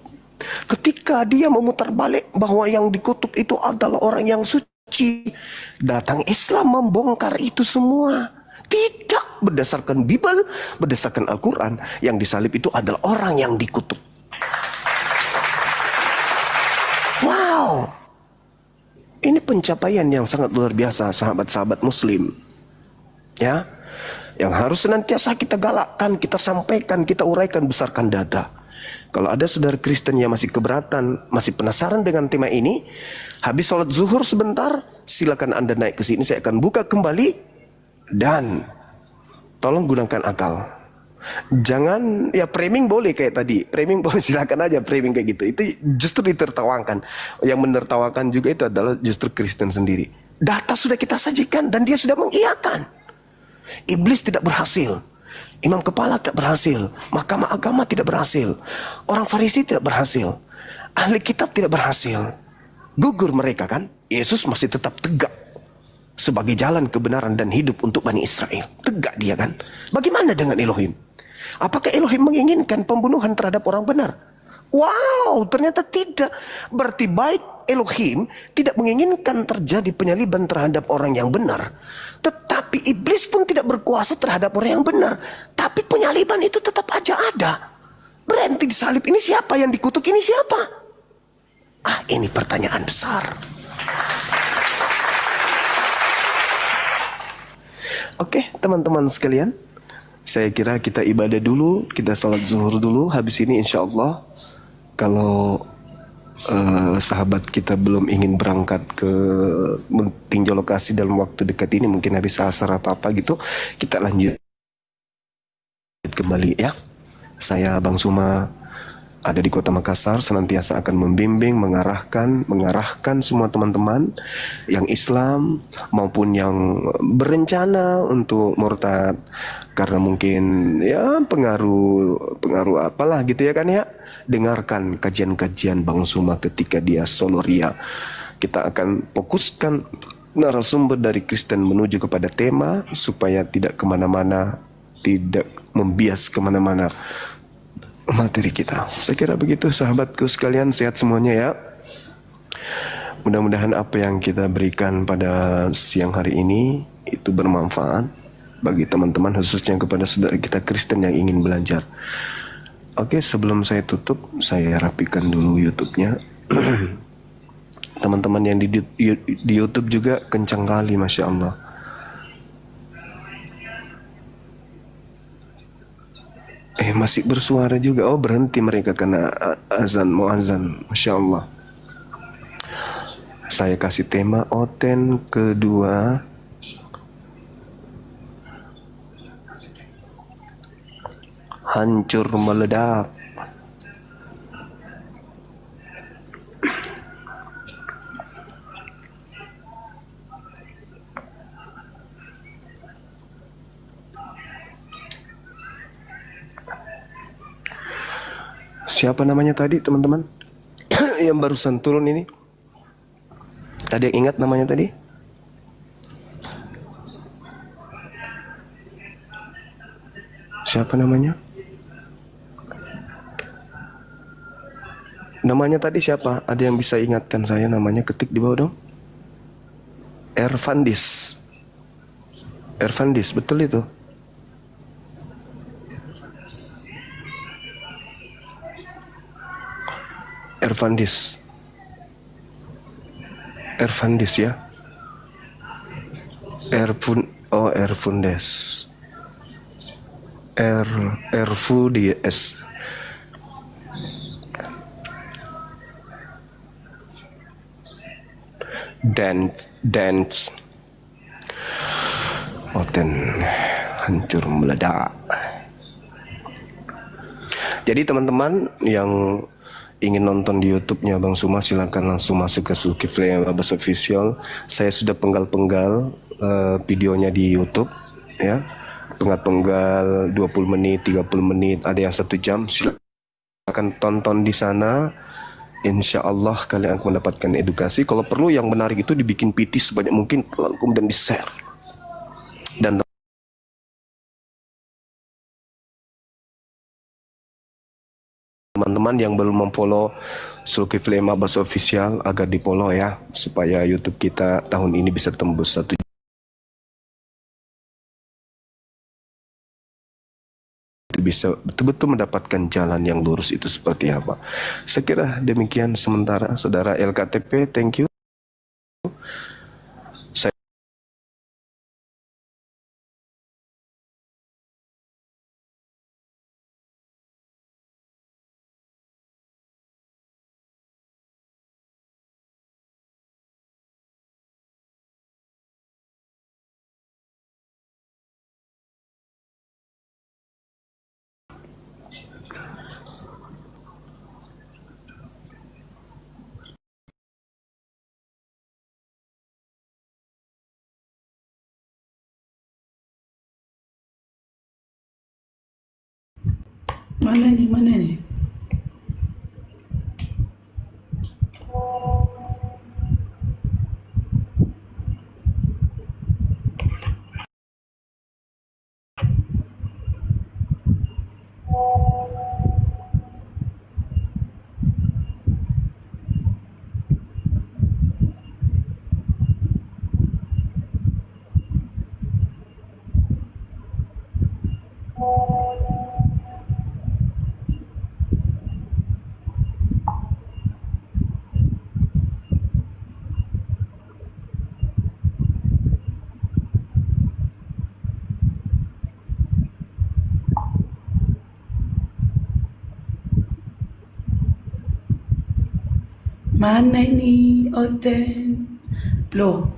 Ketika dia memutar balik bahwa yang dikutuk itu adalah orang yang suci, datang Islam membongkar itu semua. Tidak, berdasarkan Bible, berdasarkan Al-Quran, yang disalib itu adalah orang yang dikutuk. Wow, ini pencapaian yang sangat luar biasa, sahabat-sahabat muslim. Ya, yang harus senantiasa kita galakkan, kita sampaikan, kita uraikan, besarkan dada. Kalau ada saudara Kristen yang masih keberatan, masih penasaran dengan tema ini, habis sholat zuhur sebentar, silakan Anda naik ke sini, saya akan buka kembali. Dan tolong gunakan akal. Jangan, ya framing boleh kayak tadi, framing boleh, silakan aja framing kayak gitu. Itu justru ditertawakan. Yang menertawakan juga itu adalah justru Kristen sendiri. Data sudah kita sajikan dan dia sudah mengiyakan. Iblis tidak berhasil. Imam kepala tidak berhasil, mahkamah agama tidak berhasil, orang Farisi tidak berhasil, ahli kitab tidak berhasil. Gugur mereka kan? Yesus masih tetap tegak sebagai jalan kebenaran dan hidup untuk Bani Israel. Tegak dia kan? Bagaimana dengan Elohim? Apakah Elohim menginginkan pembunuhan terhadap orang benar? Wow, ternyata tidak. Berarti baik Elohim tidak menginginkan terjadi penyaliban terhadap orang yang benar, tetapi iblis pun tidak berkuasa terhadap orang yang benar. Tapi penyaliban itu tetap aja ada. Berhenti disalib ini siapa? Yang dikutuk ini siapa? Ah, ini pertanyaan besar. Oke, teman-teman sekalian, saya kira kita ibadah dulu, kita salat zuhur dulu. Habis ini insya Allah, kalau sahabat kita belum ingin berangkat ke tinjau lokasi dalam waktu dekat ini, mungkin habis asar atau apa gitu, kita lanjut kembali ya. Saya Bang Suma ada di Kota Makassar, senantiasa akan membimbing, mengarahkan semua teman-teman yang Islam maupun yang berencana untuk murtad karena mungkin ya pengaruh apalah gitu ya kan ya. Dengarkan kajian-kajian Bang Suma ketika dia Soloria. Kita akan fokuskan narasumber dari Kristen menuju kepada tema supaya tidak kemana-mana, tidak membias kemana-mana materi kita. Saya kira begitu sahabatku sekalian, sehat semuanya ya. Mudah-mudahan apa yang kita berikan pada siang hari ini itu bermanfaat bagi teman-teman, khususnya kepada saudara kita Kristen yang ingin belajar. Oke, sebelum saya tutup, saya rapikan dulu YouTube-nya. Teman-teman yang di YouTube juga kencang kali, Masya Allah. Masih bersuara juga. Oh, berhenti mereka karena azan, mau azan. Masya Allah. Saya kasih tema Oten kedua. Hancur meledak. Siapa namanya tadi, teman-teman? Yang barusan turun ini? Tadi yang ingat namanya tadi? Siapa namanya? Namanya tadi siapa? Ada yang bisa ingatkan saya namanya? Ketik di bawah dong. Ervandis. Ervandis, betul itu? Ervandis. Ervandis ya. Erfundes. Erfudies. Dance. Oten hancur meledak. Jadi teman-teman yang ingin nonton di YouTube-nya Bang Suma, silakan langsung masuk ke Zulkifli Abbas Official. Saya sudah penggal-penggal videonya di YouTube ya. Penggal 20 menit, 30 menit, ada yang 1 jam. Silakan tonton di sana. Insya Allah kalian akan mendapatkan edukasi. Kalau perlu yang menarik itu dibikin PT sebanyak mungkin, lalu kemudian di-share. Dan teman-teman yang belum memfollow Zulkifli Abbas Official agar di-follow ya, supaya YouTube kita tahun ini bisa tembus 1 bisa betul-betul mendapatkan jalan yang lurus itu seperti apa. Saya kira demikian sementara, saudara LKTP, thank you. Saya Mana nih? Mana ini Oten? Loh,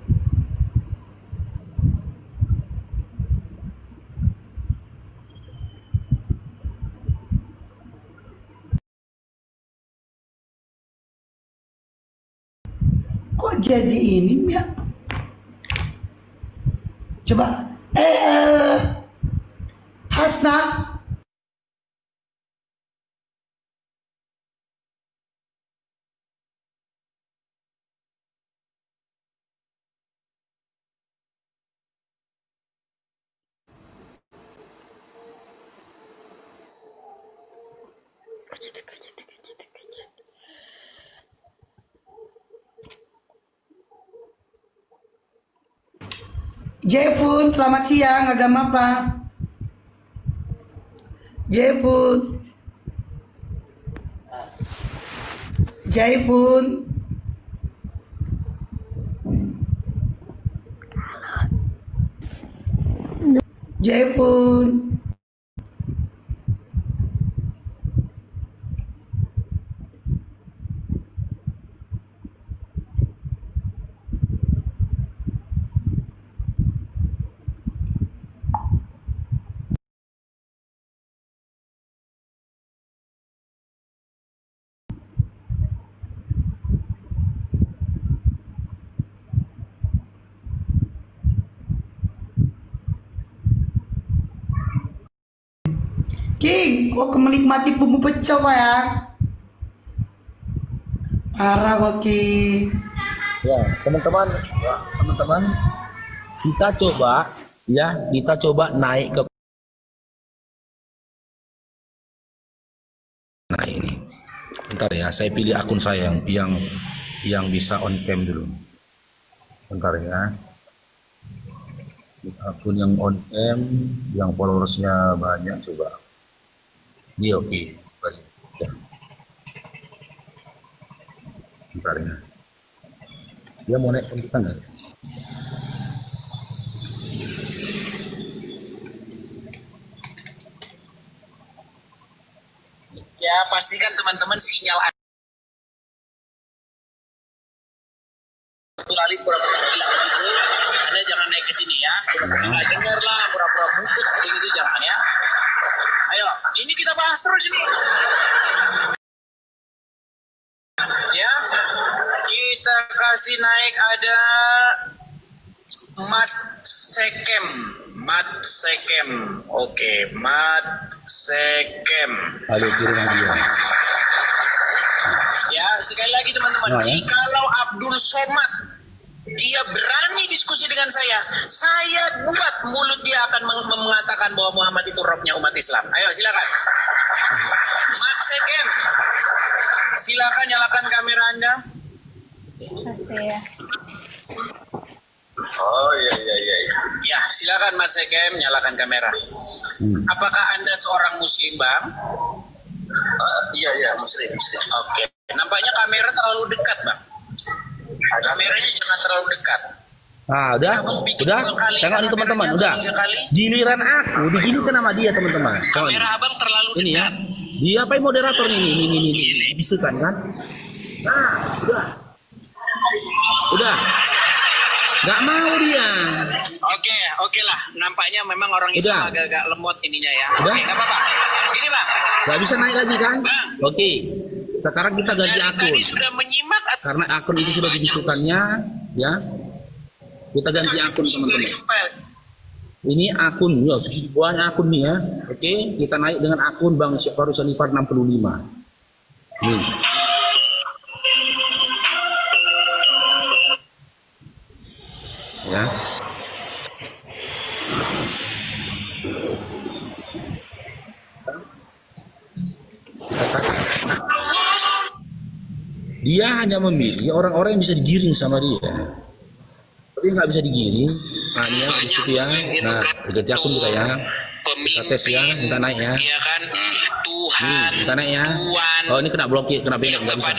kok jadi ini ya? Coba, Hasna, Jefun, selamat siang. Agama apa? Jefun. Jaifun. Jaifun. King, kok menikmati bumbu pecel Pak ya? Parah kok King. Ya, teman-teman, kita coba naik ke. Nah ini, bentar ya, saya pilih akun saya yang bisa on cam dulu. Bentar ya, akun yang on cam, yang followersnya banyak coba. Ini oke, ya. Bentar ya. Dia mau naik kita nggak? Ya, pastikan teman-teman sinyal Anda pura-pura hilang. Anda jangan naik ke sini ya. Pura-pura dengar lah, pura-pura musik begitu jangan ya. Ayo, ini kita bahas terus ini. Ya, kita kasih naik ada Mat Sekem. Oke, Mat Sekem. Halo, kirim dia. Ya, sekali lagi teman-teman, jikalau Abdul Somad dia berani diskusi dengan saya buat mulut dia akan mengatakan bahwa Muhammad itu rohnya umat Islam. Ayo, silakan. Mat Sekem, silakan nyalakan kamera Anda. Kasih ya. Oh iya. Ya, silakan Mat Sekem, nyalakan kamera. Apakah Anda seorang Muslim, Bang? Iya, Muslim. Oke. Nampaknya kamera terlalu dekat, Bang. Kameranya jangan terlalu dekat. Nah, udah. Tengok nih teman-teman, udah. Giliran aku diginikan sama dia, teman-teman. Kamera Abang terlalu dekat. Ini ya. Dia apa yang moderator ini bisukan kan? Nah, udah. Gak mau dia. Oke lah. Nampaknya memang orang Islam agak-agak lemot ininya ya. Udah. Oke, gak apa-apa. Gini, Bang. Gak bisa naik lagi kan? Bang. Oke. Sekarang kita ganti akun. Tadi sudah menyimak Karena akun itu sudah dibisukannya, ya. Kita ganti akun teman-teman. Ini akun, ya banyak akun nih ya. Oke, kita naik dengan akun Bang Syekh Anipar 65. Nih. Ya. Kita cek. Dia hanya memilih orang-orang yang bisa digiring sama dia. Tapi nggak bisa digiring. Nah, ini ya, diskusi ya. Nah, ganti akun kita ya. Kita tes ya, minta naik ya. Iya kan? Tuhan. Minta naik ya. Oh, ini kena blokir, kena benek nggak bisa.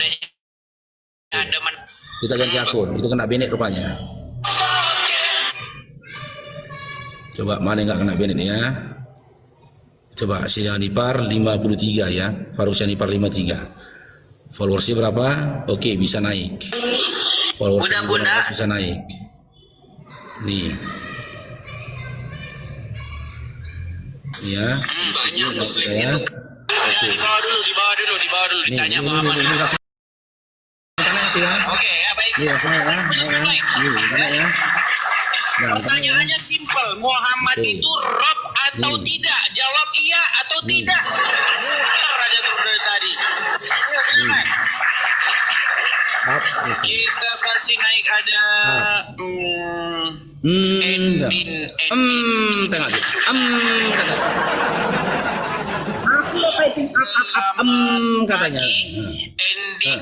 Kita ganti akun, itu kena benek rupanya. Coba mana nggak kena benek ya? Coba Syekh Anipar 53 ya, Faruk Anipar 53. Followersnya berapa? Oke, bisa naik. Followersnya bisa naik. Nih. Ya. Banyak Muslim ya. Oke. Di bawah dulu. Ditanya Muhammad. Ini kasih. Tanya sih ya. Oke, ya baik. Iya, saya ya. Tanya ya. Nah, pertanyaannya simpel. Muhammad itu Rob atau tidak? Jawab iya atau tidak. Muter aja terus dari tadi. Silakan. Kita kasih naik ada Endin. Tengok. Katanya. Endin.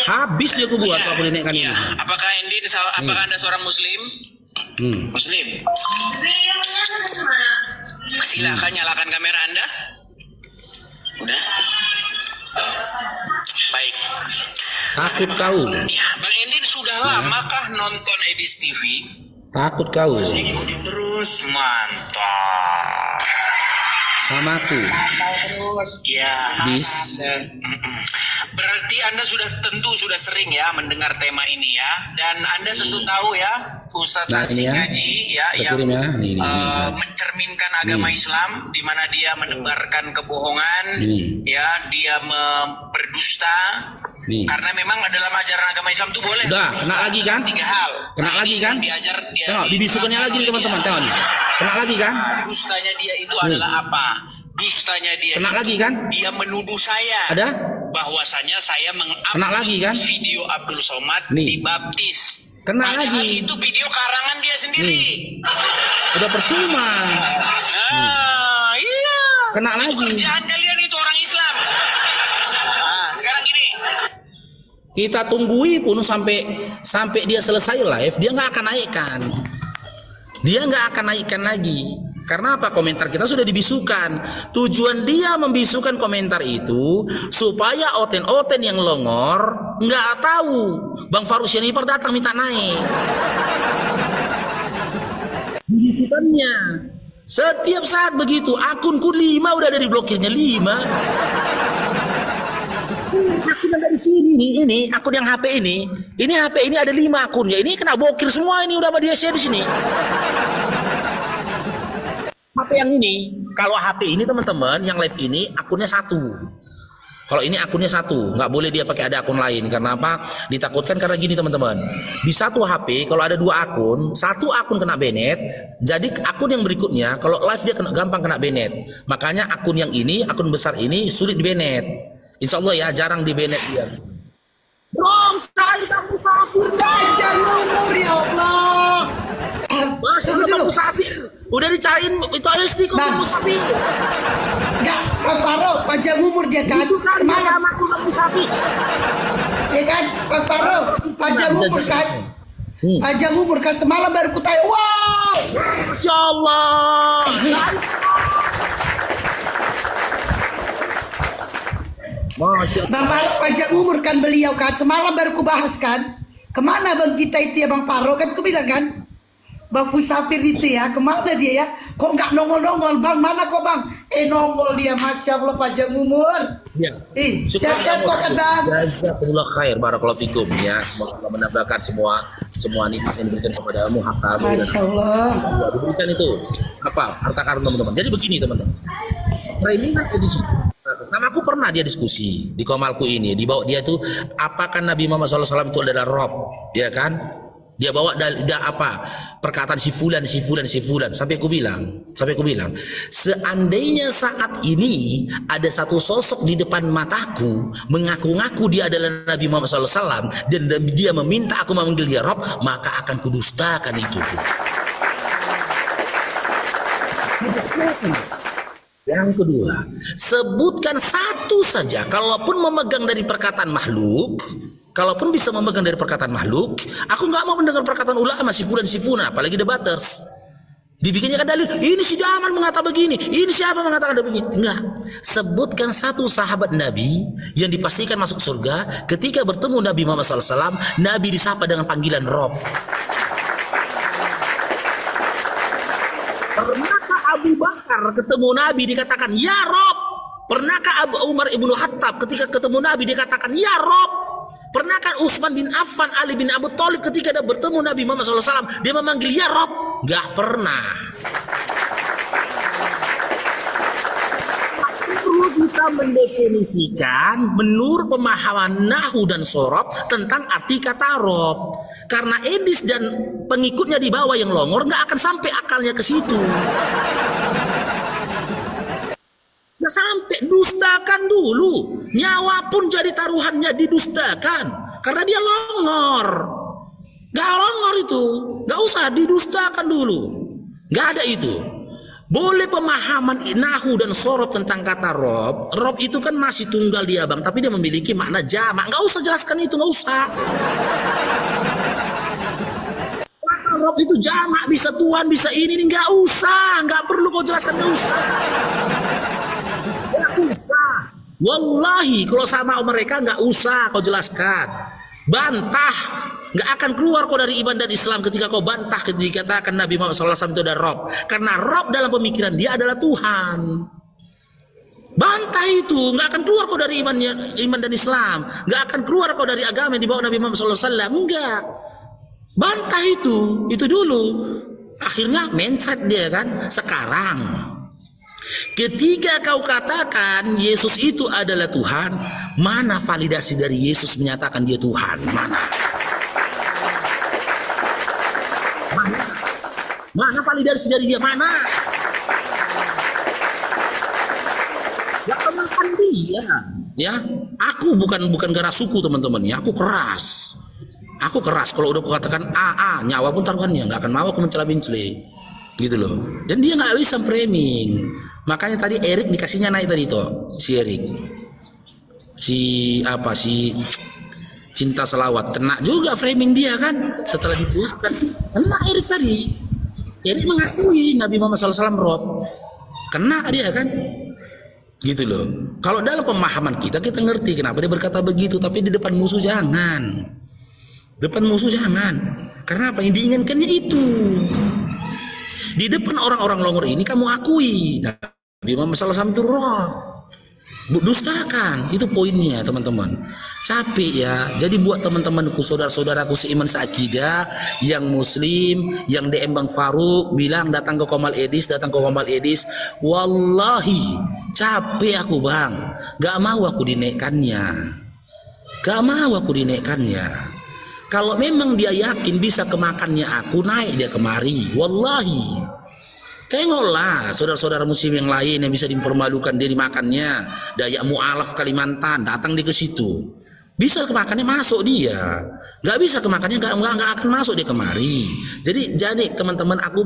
Habis dia aku buat apa boleh naikkan ini. Apakah Endin? Apakah Anda seorang Muslim? Muslim. Silakan nyalakan kamera Anda. Udah. Baik. Takut kau. Ya, Bang Endin sudah lamakah nonton Ebis TV? Takut kau. Ikuti terus, mantap. Sama aku. Terus, ya. Bis. Berarti Anda tentu sudah sering ya mendengar tema ini ya, dan Anda tentu tahu ya Ustadz Haji Gaji ya yang mencerminkan agama Islam, di mana dia menebarkan kebohongan, ya dia berdusta, karena memang dalam ajaran agama Islam itu boleh. Udah, kena lagi kan? 3 hal. Kena lagi kan? Diajar dia. Tengok, dibisukannya lagi nih teman-teman, tengok nih. Kena lagi kan? Dustanya dia itu adalah apa? Dustanya dia kena itu, lagi kan? Dia menuduh saya. Ada? Bahwasanya saya kena lagi kan? Video Abdul Somad dibaptis. Kena Padahal lagi. itu video karangan dia sendiri. Udah percuma. Iya. Kena itu lagi. Kerjaan kalian itu orang Islam. Nah, sekarang gini. Kita tunggui pun sampai dia selesai live, dia nggak akan naikkan. Dia nggak akan naikkan lagi. Karena apa? Komentar kita sudah dibisukan. Tujuan dia membisukan komentar itu supaya oten-oten yang longor nggak tahu Bang Faruk Syeniper datang minta naik. Dibisukannya. Setiap saat begitu, akunku 5 udah ada diblokirnya 5. Akun yang dari sini ini akun yang HP ini HP ini ada 5 akun ya, ini kena blokir semua, ini udah sama dia share di sini. HP yang ini, kalau HP ini teman-teman yang live ini akunnya 1. Kalau ini akunnya 1, nggak boleh dia pakai ada akun lain. Karena apa? Ditakutkan karena gini teman-teman. Di satu HP kalau ada 2 akun, 1 akun kena banned, jadi akun yang berikutnya kalau live dia gampang kena banned. Makanya akun yang ini, akun besar ini sulit di banned. Insya Allah ya, jarang di banned dia. Bang, saya kamu musafir aja umur ya Allah. Masih kamu musafir. Udah dicariin itu SD kok kamu musafir. Enggak, Bang Faro, panjang umur dia kan. Itu kan sama aku kamu musafir. Ya kan, Bang Faro, panjang umur kan. Panjang umur kan, semalam baru kutanya. Wow, Masya Allah. Bang Faro, panjang umur kan beliau kan. Semalam baru kubahas kan. Kemana bang kita itu ya Bang Faro kan, ku bilang kan. Bang Musafir itu ya, kemana dia ya? Kok nggak nongol-nongol bang? Mana kok bang? Nongol dia, Masya Allah panjang umur. Ya. Sehat-sehat kok kan bang? Jazakumullah khair, barakallahu fikum ya. Semoga Allah menambahkan semua nikmat yang diberikan kepadamu, harta Masya Allah. diberikan itu apa? Harta karun teman-teman. Jadi begini teman-teman. Framing edisi. Sama aku pernah dia diskusi di komalku ini, dibawa dia tuh apakah Nabi Muhammad SAW itu adalah Rob, ya kan? Dia bawa apa perkataan si fulan sampai aku bilang seandainya saat ini ada satu sosok di depan mataku mengaku-ngaku dia adalah Nabi Muhammad SAW dan dia meminta aku memanggil dia Rob, maka akan kudustakan itu. Yang kedua, sebutkan satu saja, kalaupun memegang dari perkataan makhluk, kalaupun bisa memegang dari perkataan makhluk, aku nggak mau mendengar perkataan ulama si fulan, apalagi debaters. Dibikinnya kan dalil, ini si Daman mengatakan begini, ini siapa mengatakan begini. Enggak, sebutkan satu sahabat Nabi yang dipastikan masuk surga ketika bertemu Nabi Muhammad SAW, Nabi disapa dengan panggilan Rob. Pernahkah Abu Bakar ketemu Nabi dikatakan ya Rob? Pernahkah Abu Umar ibnu Khattab ketika ketemu Nabi dikatakan ya Rob? Pernahkah Utsman bin Affan, Ali bin Abu Thalib ketika dia bertemu Nabi Muhammad SAW dia memanggil ya Rob? Gak pernah. Perlu kita mendefinisikan menurut pemahaman Nahu dan Sorob tentang arti kata Rob. Karena Edis dan pengikutnya di bawah yang longor nggak akan sampai akalnya ke situ. Nggak sampai, dustakan dulu. Nyawa pun jadi taruhannya, didustakan. Karena dia longor. Nggak longor itu. Nggak usah, didustakan dulu. Nggak ada itu. Boleh pemahaman Nahu dan Sorob tentang kata Rob. Rob itu kan masih tunggal dia bang, tapi dia memiliki makna jamak. Nggak usah jelaskan itu, nggak usah. Kata Rob itu jamak, bisa Tuhan, bisa ini nggak usah, nggak perlu kau jelaskan, nggak usah. Nggak usah. Wallahi kalau sama mereka nggak usah kau jelaskan. Bantah, nggak akan keluar kau dari iman dan Islam ketika kau bantah ketika dikatakan Nabi Muhammad SAW itu adalah Rob. Karena Rob dalam pemikiran dia adalah Tuhan. Bantah itu, nggak akan keluar kau dari iman dan Islam, nggak akan keluar kau dari agama yang dibawa Nabi Muhammad SAW. Enggak, bantah itu dulu. Akhirnya mencret dia kan. Sekarang, ketika kau katakan Yesus itu adalah Tuhan, mana validasi dari Yesus menyatakan dia Tuhan? Mana? Mana validasi dari dia? Mana? Ya kemakan dia. Ya, aku bukan garas suku teman-teman ya. Aku keras. Aku keras. Kalau udah aku katakan nyawa pun taruhannya, nggak akan mau aku mencela-mencela. Gitu loh. Dan dia nggak bisa framing. Makanya tadi Erik dikasihnya naik tadi toh, si Erik. Si Cinta Selawat kena juga framing dia kan setelah dipuaskan. Kena Erik tadi. Erik mengakui Nabi Muhammad SAW Rob. Kena dia kan. Gitu loh. Kalau dalam pemahaman kita ngerti kenapa dia berkata begitu, tapi di depan musuh jangan. Depan musuh jangan. Karena apa yang diinginkannya itu. Di depan orang-orang longor ini kamu akui Nabi Muhammad SAW itu roh. Dustakan, itu poinnya teman-teman. Capek ya. Jadi buat teman-temanku, saudara-saudaraku seiman seakidah yang muslim, yang DM Bang Faruk bilang datang ke Komal Edis, wallahi capek aku bang, gak mau aku dinaikkannya. Kalau memang dia yakin bisa kemakannya aku, naik dia kemari. Wallahi, tengoklah saudara-saudara muslim yang lain yang bisa dipermalukan dia dimakannya. Dayak Mu'alaf Kalimantan, datang dia ke situ. Bisa kemakannya masuk dia, nggak bisa kemakannya nggak akan masuk dia kemari. Jadi teman-teman, aku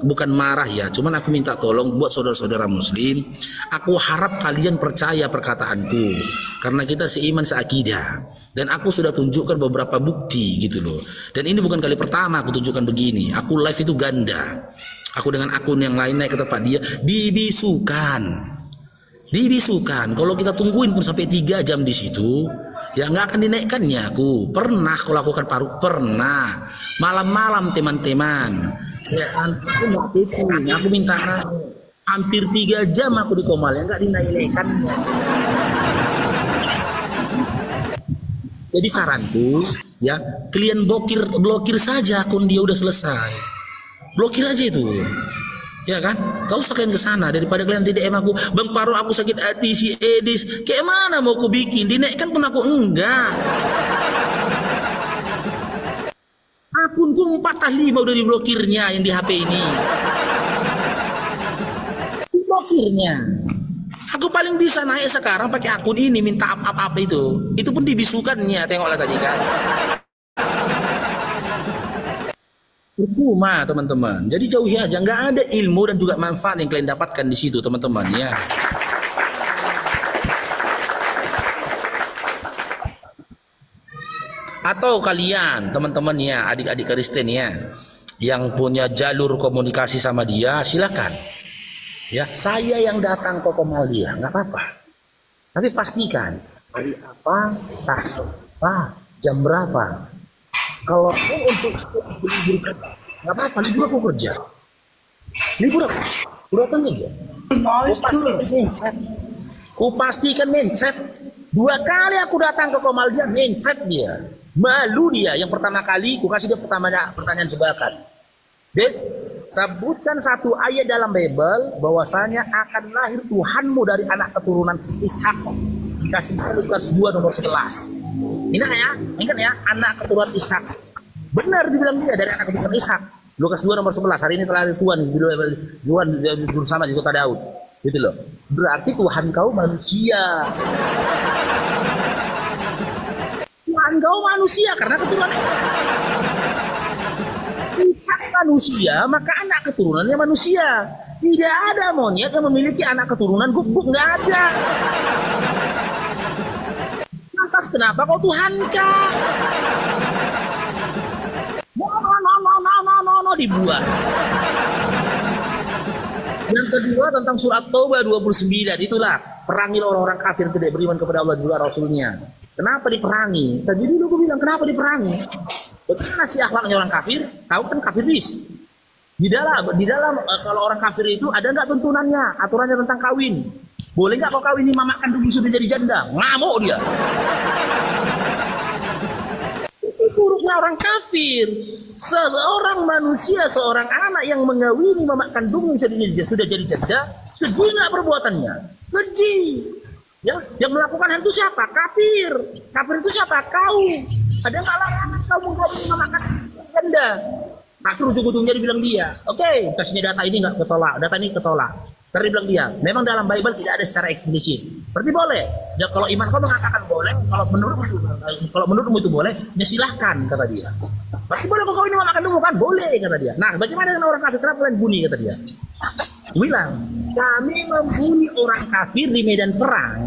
bukan marah ya, cuman aku minta tolong buat saudara-saudara muslim. Aku harap kalian percaya perkataanku, karena kita seiman seakidah. Dan aku sudah tunjukkan beberapa bukti gitu loh. Dan ini bukan kali pertama aku tunjukkan begini. Aku live itu ganda. Aku dengan akun yang lain naik ke tempat dia, dibisukan. Kalau kita tungguin pun sampai 3 jam di situ, ya nggak akan dinaikkannya. Aku pernah aku lakukan pernah malam-malam teman-teman. Ya, aku minta hampir 3 jam aku di Komal, ya nggak dinaikkannya. Jadi saranku ya, kalian blokir saja akun dia, udah selesai. Blokir aja itu. Ya kan, gak usah kalian kesana. Daripada kalian tidak aku, Bang Paro aku sakit hati, si Edis kayak mana mau aku bikin, dinaikkan pun aku enggak. Akunku 4/5 udah diblokirnya yang di HP ini. Diblokirnya. Aku paling bisa naik sekarang pakai akun ini, minta apa itu pun dibisukannya. Tengoklah tadi kan. Percuma teman-teman. Jadi jauhi aja, nggak ada ilmu dan juga manfaat yang kalian dapatkan di situ teman-teman ya. Atau kalian teman-teman ya, adik-adik Kristen ya, yang punya jalur komunikasi sama dia, silakan. Ya, saya yang datang ke Komal dia, nggak apa-apa. Tapi pastikan hari apa, jam berapa. Kalau untuk libur nggak apa-apa, libur aku kerja. Libur aku datang aja. Kupastikan mencet. 2 kali aku datang ke Komal dia, mencet dia. Malu dia. Yang pertama kali, ku kasih dia pertanyaan jebakan. Des, sebutkan 1 ayat dalam Bible bahwasanya akan lahir Tuhanmu dari anak keturunan Ishak. Dikasih Lukas 2 nomor 11. Ingat ya, anak keturunan Ishak. Benar dibilang dia dari anak keturunan Ishak. Lukas 2 nomor 11. Hari ini telah lahir Tuhan bersama di kota Daud. Gitu loh. Berarti Tuhan kau manusia. Tuhan kau manusia karena keturunan Ishak manusia, maka anak keturunannya manusia. Tidak ada monyet yang memiliki anak keturunan guguk, nggak ada. Lantas kenapa kau Tuhan kah? No, dibuat. Yang kedua tentang surat Taubah 29, itulah perangi orang-orang kafir tidak beriman kepada Allah juga Rasulnya. Kenapa diperangi? Tadi dulu gue bilang kenapa diperangi? Bagaimana sih akhlaknya orang kafir? Tahu kan kafir bis. Di dalam kalau orang kafir itu ada nggak tuntunannya, aturannya tentang kawin? Boleh nggak kau kawin 5 makan dulu sudah jadi janda? Ngamuk dia. Itu buruknya orang kafir. Seseorang manusia, seorang anak yang mengawini mama kandungnya sudah jadi janda, keji nggak perbuatannya? Keji. Ya, yang melakukan hal itu siapa? Kafir. Kafir itu siapa? Kau. Ada nggak larangan kau mengawini mama kandung janda? Akhir ujung-ujungnya dibilang dia, oke, kasihnya data ini nggak ketolak, data ini ketolak. Karena dibilang dia, memang dalam Bible tidak ada secara eksplisit. Berarti boleh. Ya, kalau iman kau mengatakan boleh, kalau menurutmu itu boleh, ya silahkan kata dia. Berarti boleh kau ini makan dulu kan? Boleh kata dia. Nah, bagaimana dengan orang kafir? Kenapa kalian bunyi kata dia? Bilang, kami membunuh orang kafir di medan perang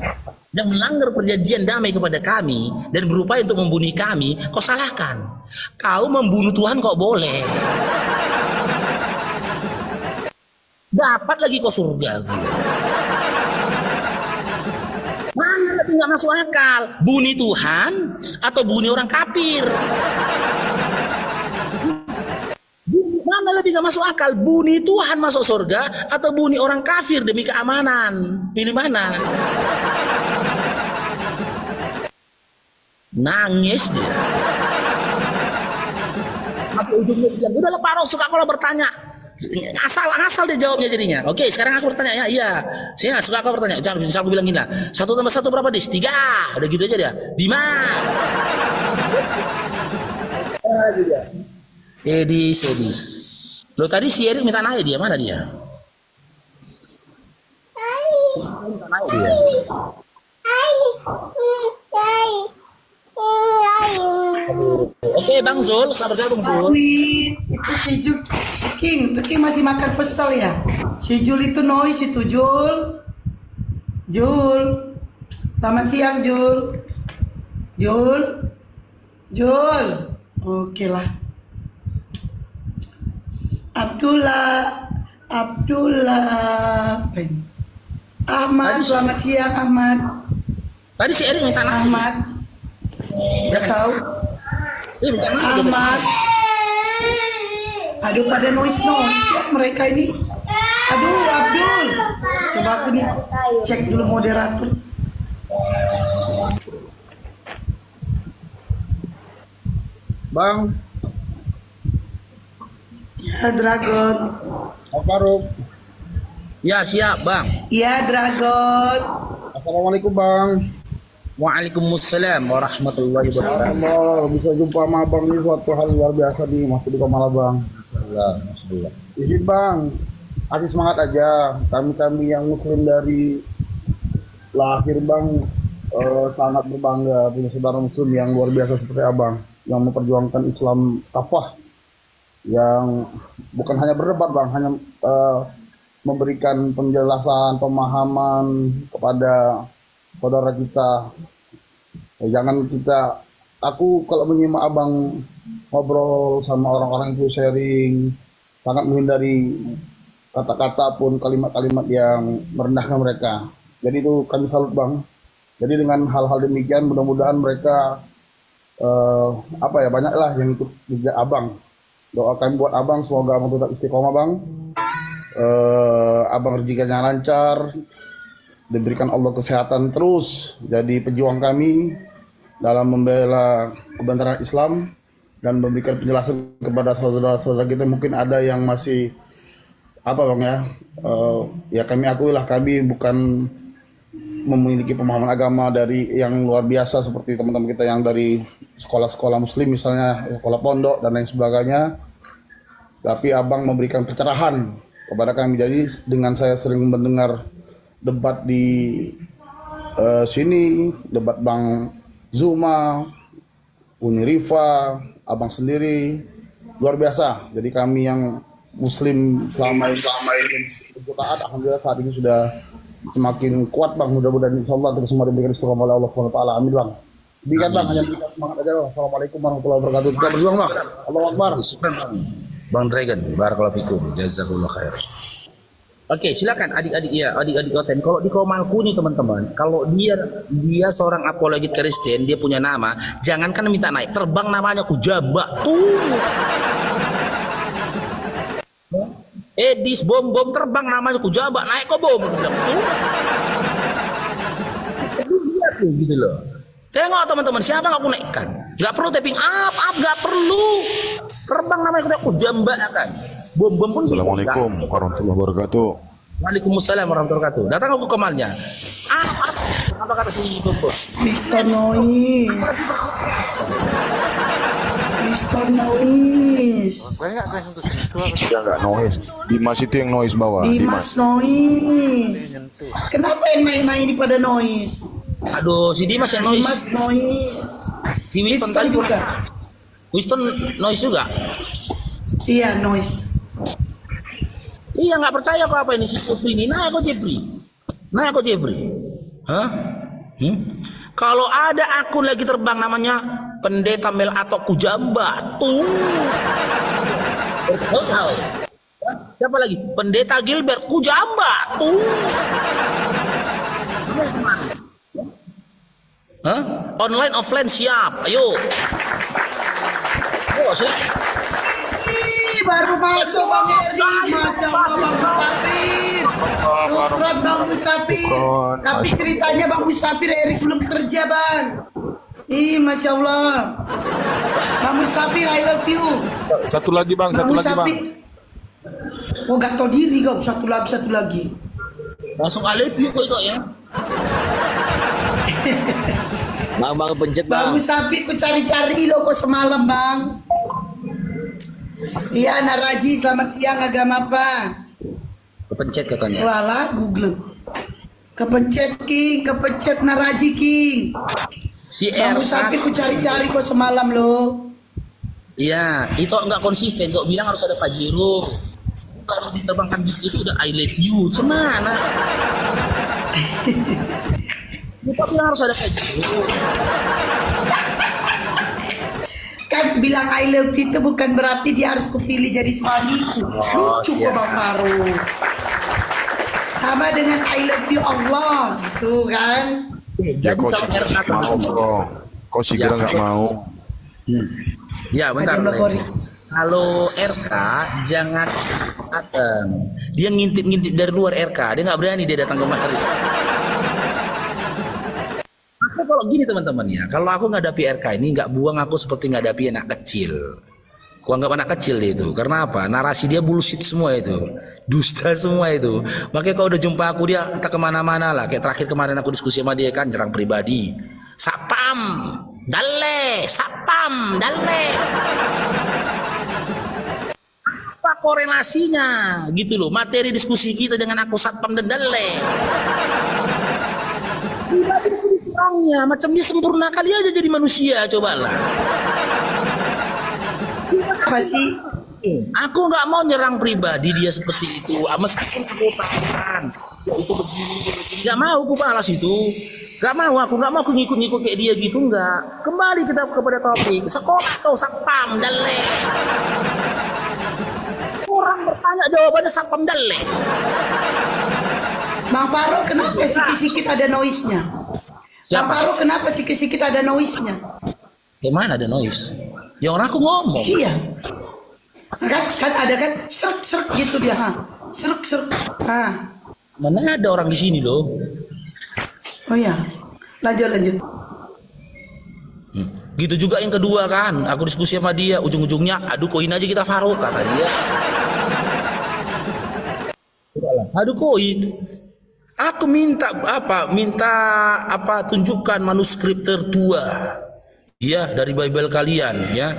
yang melanggar perjanjian damai kepada kami dan berupaya untuk membunuh kami, kau salahkan. Kau membunuh Tuhan kok boleh. Dapat lagi kau surga. Mana lebih nggak masuk akal? Bunuh Tuhan atau bunuh orang kafir? Mana lebih nggak masuk akal? Bunuh Tuhan masuk surga atau bunuh orang kafir demi keamanan? Pilih mana? Nangis dia. Apa ujungnya bilang, udah Pak Roh, suka kalau bertanya. Asal dia jawabnya jadinya. Oke, sekarang aku bertanya. Ya, iya. Saya suka aku bertanya. Jangan bisa aku bilang gini lah. 1 tambah 1 berapa, Dis? 3. Udah gitu aja dia. 5. Edis. Lo tadi si Erik minta naik dia, mana dia? Minta naik dia. Oke, Bang Zul, selamat bergabung Zul. Itu si Jul, King masih makan pesel ya. Si Jul itu noise itu Jul. Selamat siang Jul. Oke lah. Abdullah. Ahmad, selamat siang Ahmad. Tadi si Erik minta naik. Ahmad. Gak tahu. Ahmad. Aduh, pada noise ya mereka ini. Aduh, Abdul. Coba aku nih cek dulu moderator. Bang. Ya, Dragon. Apa, Rob? Ya, siap, Bang. Ya, Dragon. Assalamualaikum, Bang. Waalaikumsalam warahmatullahi wabarakatuh. Allah, bisa jumpa sama Abang ini suatu hal luar biasa nih, masih di Kamala, Bang. Alhamdulillah. Izin, Bang. Kasih semangat aja. Kami yang muslim dari lahir, Bang, sangat berbangga punya saudara muslim yang luar biasa seperti Abang, yang memperjuangkan Islam kafah, yang bukan hanya berdebat, Bang, hanya memberikan penjelasan, pemahaman kepada saudara kita. Jangan aku kalau menyimak Abang ngobrol sama orang-orang itu sharing, sangat menghindari kata-kata pun kalimat-kalimat yang merendahkan mereka. Jadi itu kami salut, Bang. Jadi dengan hal-hal demikian mudah-mudahan mereka banyaklah yang ikut jejak Abang. Doa kami buat Abang semoga Abang tetap istiqomah, Bang. Abang rezekinya lancar, diberikan Allah kesehatan terus jadi pejuang kami dalam membela kebenaran Islam dan memberikan penjelasan kepada saudara-saudara kita. Mungkin ada yang masih Bang ya, ya kami akuilah kami bukan memiliki pemahaman agama dari yang luar biasa seperti teman-teman kita yang dari sekolah-sekolah muslim misalnya, sekolah pondok dan lain sebagainya, tapi Abang memberikan pencerahan kepada kami. Jadi dengan saya sering mendengar debat di sini, debat Bang Zuma, Uni Rifa, Abang sendiri, luar biasa. Jadi kami yang muslim selama ini taat, alhamdulillah saat ini sudah semakin kuat, Bang. Mudah-mudahan insyaallah kita semua diberikan istiqomah oleh Allah Subhanahu wa taala. Amin, Bang. Berikan, Bang, hanya berikan semangat aja, Bang. Assalamualaikum warahmatullahi wabarakatuh. Kita berjuang, Bang. Allahu Akbar. Bang Dragon, barakallahu fikum, jazakumullah khair. Oke, silakan adik-adik ya, adik-adik Oten. Kalau di Komalku nih teman-teman, kalau dia seorang apologet Kristen, dia punya nama, jangankan minta naik, terbang namanya Kujaba tuh. Edis bom terbang namanya Kujaba, naik kok bom. Lihat tuh gitu loh. Tengok teman-teman, siapa yang aku naikkan? Gak perlu tapping up, gak perlu. Terbang namanya Kujaba kan. Bom pun. Assalamualaikum warahmatullahi wabarakatuh. Waalaikumsalam warahmatullahi wabarakatuh. Datang aku ke Kemalnya. Apa kata si Bos? Mr. Noise. Mr. Noise. Ya enggak noise. Dimas itu yang noise bawah. Dimas Noise. Kenapa yang naik-naik ini pada Noise? Aduh, si Dimas yang noise. Dimas Noise. Si Winston tadi juga. Winston noise juga. Iya, Noise. Iya, nggak percaya apa ini si Jeffrey ini. Nah, aku Jeffrey. Hah? Kalau ada akun lagi terbang namanya Pendeta Mel atau Kujamba tuh. Siapa lagi? Pendeta Gilbert Kujamba tuh. Hah? Online offline siap. Ayo. Baru masuk Bang Eri. Masya Allah Bang Musafir. Syukron Bang Musafir. Tapi ceritanya Bang Musafir Erik belum kerja Bang. Masya Allah. Bang Musafir I love you. Satu lagi Bang, satu lagi Bang. Oh gak tau diri kau. Satu lagi. Langsung I love you kok itu ya. Bang pencet Bang. Bang Musafir ku cari-cari lo kok semalam Bang. Iya Naraji, selamat siang, agama apa? Kepencet katanya. Walah, Google. Kepencet King, kepencet Naraji King. Si Bang Musafir ku cari-cari kok semalam lo. Iya, itu enggak konsisten. Kok bilang harus ada Pajero. Kalau diterbangkan itu udah I love you. Semana? Kita bilang harus ada Pajero. Kan bilang I love you itu bukan berarti dia harus kupilih jadi suamiku. Lucu kok Bang Farouk. Sama dengan I love you Allah gitu kan. Ya kok mau bro. Kok sih kira nggak mau. Ya bentar. Kalau RK jangan datang. Dia ngintip-ngintip dari luar RK. Dia nggak berani dia datang ke materi. Kalau gini teman-teman ya, kalau aku ngadapi RK ini nggak buang aku seperti ngadapi anak kecil. Aku anggap anak kecil itu, karena apa? Narasi dia bullshit semua itu, dusta semua itu. Makanya kalau udah jumpa aku dia entah kemana-mana lah. Kayak terakhir kemarin aku diskusi sama dia kan, nyerang pribadi. Sapam, dalle. Apa korelasinya? Gitu loh, materi diskusi kita dengan aku satpam dan dalle. Orangnya macam dia sempurna kali aja jadi manusia, cobalah. Apa sih? Aku nggak mau nyerang pribadi dia seperti itu. Meskipun aku tahan, ya itu begini. Nggak mau aku balas itu. Nggak mau aku ngikut-ngikut kayak dia gitu nggak. Kembali kita kepada topik. Sekolah kau satpam dalle. Orang bertanya jawabannya satpam dalle. Bang Farouk kenapa sikit-sikit ada noise-nya? Bang Farouk kenapa sikit-sikit ada noise-nya? Gimana ada noise? Ya orang aku ngomong. Iya. Kan ada kan serk gitu dia, serk. Mana ada orang di sini loh. Oh ya, lanjut. Gitu juga yang kedua kan, aku diskusi sama dia, ujung-ujungnya adu koin aja kita Farouk kata dia. Adu koin. Aku minta tunjukkan manuskrip tertua ya dari Bible kalian ya,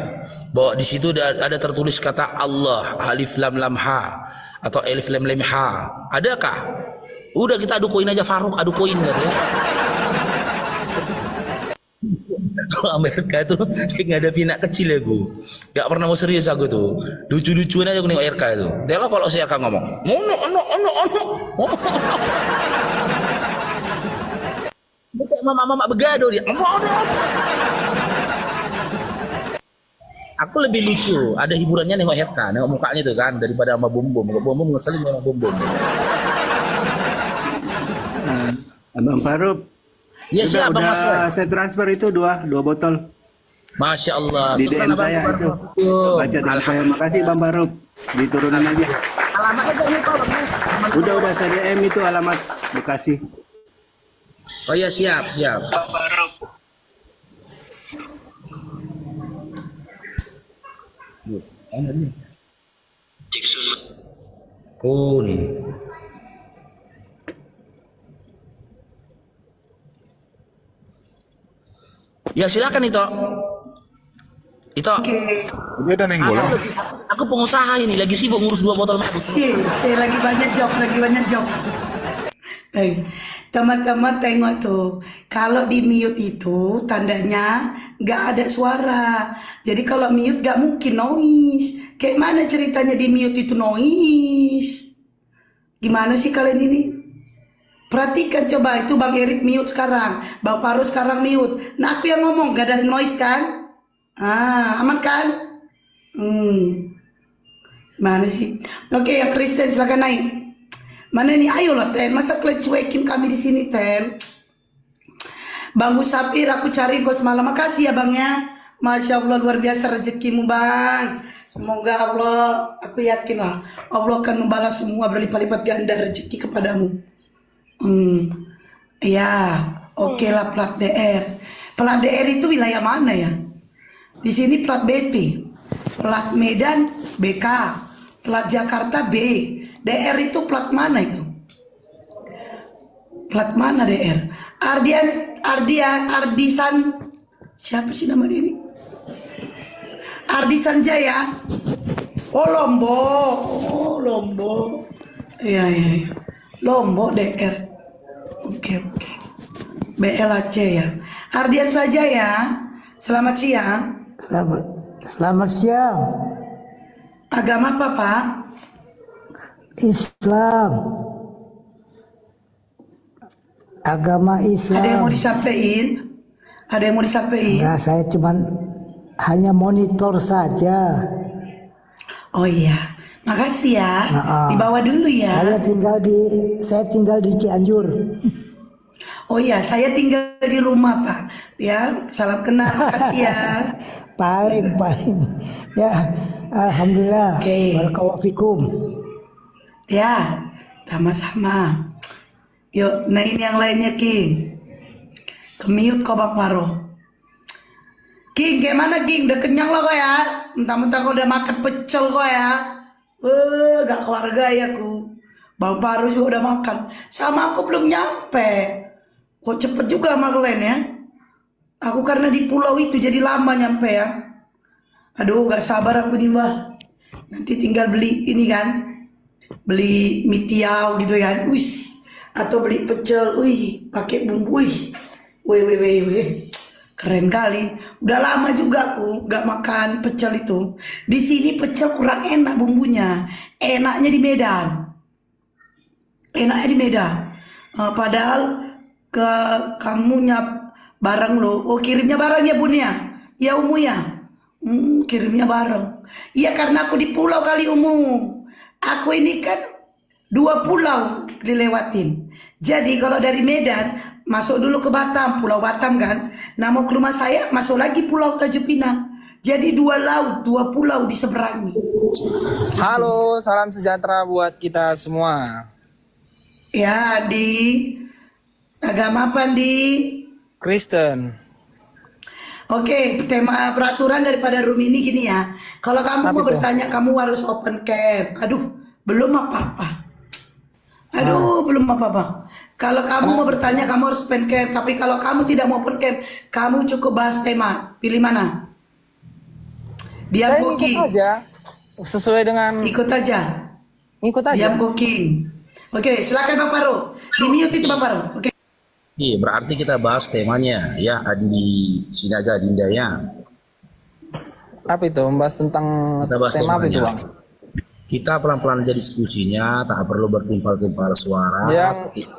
bahwa di situ ada tertulis kata Allah alif lam lam ha atau alif lam lam ha. Adakah? Udah kita adu koin aja Farouk, adu koin ya. Kalau Amerika itu nggak ada pinak kecil ya gue, nggak pernah mau serius aku tuh, lucu-lucuan aja gue nengok RK itu. Telo kalau saya akan ngomong, ono. Kayak mama begado dia, ono. Aku lebih lucu, ada hiburannya nengok Herka, nengok mukanya tuh kan, daripada sama Bom Bom. Bom Bom ngeselin sama Bom Bom. Abang Faruq. Ya siap Bang Master. Saya transfer itu dua botol. Masya Allah. Di DM saya itu. Baca DM saya. Makasih Bang Faruq. Diturunin aja. Alamatnya jangan lupa Bang. Udah saya DM itu alamat Bekasi. Oh ya siap. Oh nih. Ya silakan Ito. Dia ada nenggolan. Aku pengusaha ini lagi sibuk ngurus 2 botol mabuk. Saya lagi banyak job. Teman-teman tengok tuh, kalau di mute itu tandanya nggak ada suara. Jadi kalau mute nggak mungkin noise. Kayak mana ceritanya di mute itu noise? Gimana sih kalian ini? Perhatikan coba, itu Bang Erik mute sekarang, Bang Faruq sekarang mute. Nah aku yang ngomong gak ada noise kan? Aman kan? Mana sih? Oke, yang Kristen silakan naik. Mana nih? Ayolah Ten, masa kalian cuekin kami di sini Ten? Bang Musafir aku cari kau semalam. Makasih ya Bang ya. Masya Allah luar biasa rezekimu Bang. Semoga Allah, aku yakin lah Allah akan membalas semua berlipat-lipat ganda rezeki kepadamu. Ya, oke lah plat DR. Plat DR itu wilayah mana ya? Di sini plat BP, plat Medan BK, plat Jakarta B. DR itu plat mana itu? Plat mana DR? Ardisan, siapa sih nama dia ini? Ardisan Jaya. Oh Lombok. Iya. Lombok DR. Oke. BLAC ya. Ardian saja ya. Selamat siang. Selamat siang. Agama apa Pak? Islam. Agama Islam. Ada yang mau disampaikan? Enggak, saya cuman hanya monitor saja. Oh iya. Makasih ya. Dibawa dulu ya. Saya tinggal di Cianjur. Oh iya, saya tinggal di rumah Pak. Ya, salam kenal. Makasih ya. paling. Ya, alhamdulillah. Barakallahu fikum. Ya, sama-sama. Yuk, nah ini yang lainnya King. Kemiut kok Bang Faruq. King, gimana King? Udah kenyang lo kok ya? Mentang-mentang kau udah makan pecel kok ya? Gak keluarga ya aku. Bang Faruq juga udah makan. Sama aku belum nyampe. Kok cepet juga sama kalian ya? Aku karena di pulau itu jadi lama nyampe ya. Aduh gak sabar aku nih Mbak. Nanti tinggal beli ini kan. Beli mie tiaw gitu kan. Atau beli pecel. Pakai bumbu. Wih. Keren kali. Udah lama juga aku gak makan pecel itu. Di sini pecel kurang enak bumbunya. Enaknya di Medan. Padahal kamu nyap barang lo. Oh kirimnya barang ya Bun ya? Ya Umu ya? Kirimnya barang. Iya karena aku di pulau kali Umu. Aku ini kan 2 pulau dilewatin. Jadi kalau dari Medan masuk dulu ke Batam, Pulau Batam kan. Nah mau ke rumah saya masuk lagi Pulau Tanjung Pinang. Jadi 2 laut, 2 pulau diseberangi. Halo, salam sejahtera buat kita semua. Ya di agama apa di? Kristen. Oke, tema peraturan daripada room ini gini ya. Kalau kamu mau bertanya kamu harus open cam. Belum apa-apa. Belum apa-apa. Kalau kamu mau bertanya kamu harus open cam. Tapi kalau kamu tidak mau open cam, kamu cukup bahas tema. Pilih mana? Diam cooking. Ikut aja. Sesuai dengan. Ikut aja. Diam cooking. Oke, silakan Bang Faruq. Di mute itu Bang Faruq. Oke. Iya, berarti kita bahas temanya ya di Sinaga Dinda ya. Apa itu? Membahas tentang tema apa itu Bang? Kita pelan-pelan aja diskusinya, tak perlu bertimpal-timpal suara.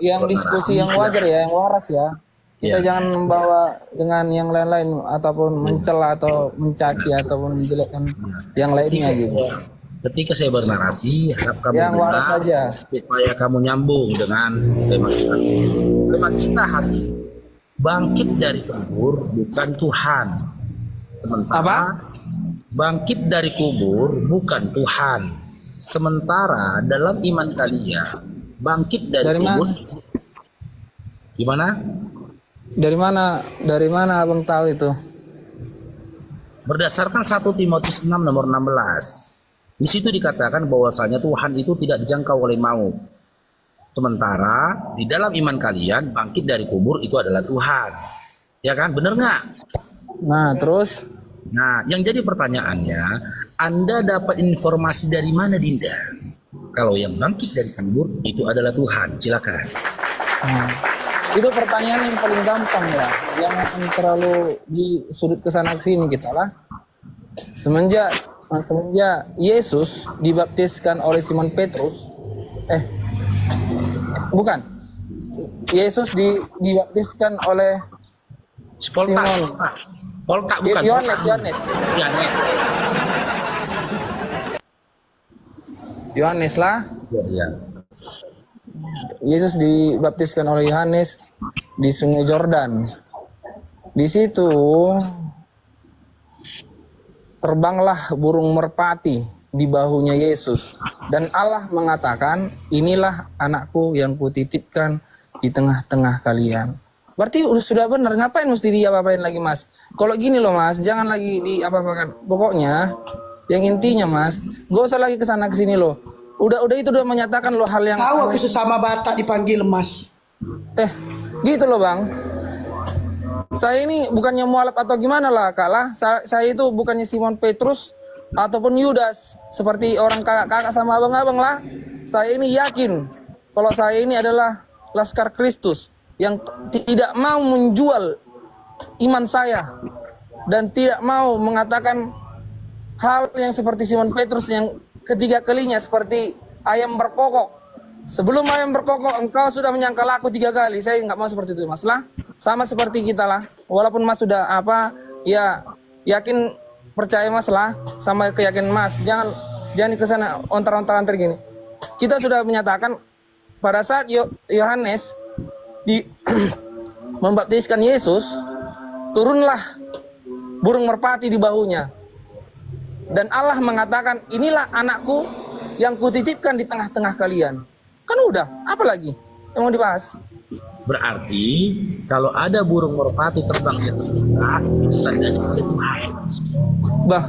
Yang diskusi yang wajar ya, yang waras ya. Kita Ya. jangan membawa dengan yang lain-lain ataupun mencela atau mencaci ataupun menjelekkan yang lainnya gitu. Ketika saya bernarasi, harap kamu Yang waras dengar saja. supaya kamu nyambung dengan tema kita. Tema kita hari ini, bangkit dari kubur bukan Tuhan. Sementara bangkit dari kubur bukan Tuhan. Sementara dalam iman kalian, bangkit dari kubur. Gimana? Dari mana abang tahu itu? Berdasarkan 1 Timotius 6 nomor 16. Di situ dikatakan bahwasanya Tuhan itu tidak dijangkau oleh maut. Sementara di dalam iman kalian bangkit dari kubur itu adalah Tuhan. Ya kan? Bener nggak? Nah, terus? Nah, yang jadi pertanyaannya, Anda dapat informasi dari mana, Dinda? Kalau yang bangkit dari kubur itu adalah Tuhan. Silakan. Nah, itu pertanyaan yang paling gampang ya. Jangan terlalu di sudut kesana sini kita lah. Semenjak Yesus dibaptiskan oleh Simon Petrus, bukan, Yesus dibaptiskan oleh Polta bukan. Yohanes lah. Ya. Yesus dibaptiskan oleh Yohanes di Sungai Yordan. Di situ terbanglah burung merpati di bahunya Yesus, dan Allah mengatakan, inilah anakku yang kutitipkan di tengah-tengah kalian. Berarti sudah benar, ngapain mesti diapa-apain lagi, Mas? Kalau gini loh, Mas, jangan lagi diapa-apakan. Pokoknya yang intinya, Mas, gak usah lagi kesana kesini loh. Udah itu udah menyatakan loh hal yang Tahu aku sesama Batak dipanggil Mas. Gitu loh, Bang. Saya ini bukannya mualaf atau gimana lah, Kak lah. Saya itu bukannya Simon Petrus ataupun Yudas seperti orang kakak sama abang-abang lah. Saya ini yakin kalau saya ini adalah Laskar Kristus yang tidak mau menjual iman saya dan tidak mau mengatakan hal yang seperti Simon Petrus yang ketiga kalinya seperti ayam berkokok. Sebelum ayam berkokok, engkau sudah menyangkal aku 3 kali. Saya nggak mau seperti itu, Mas lah. Sama seperti kita lah. Walaupun Mas sudah ya yakin percaya Mas lah, sama keyakinan Mas. Jangan kesana ontar-ontaran gini. Kita sudah menyatakan pada saat Yohanes membaptiskan Yesus, turunlah burung merpati di bahunya. Dan Allah mengatakan, inilah anakku yang kutitipkan di tengah-tengah kalian. Kan udah, apa lagi yang mau dibahas? Berarti kalau ada burung merpati terbang di atas kita, itu tandanya ada Tuhan. Bah,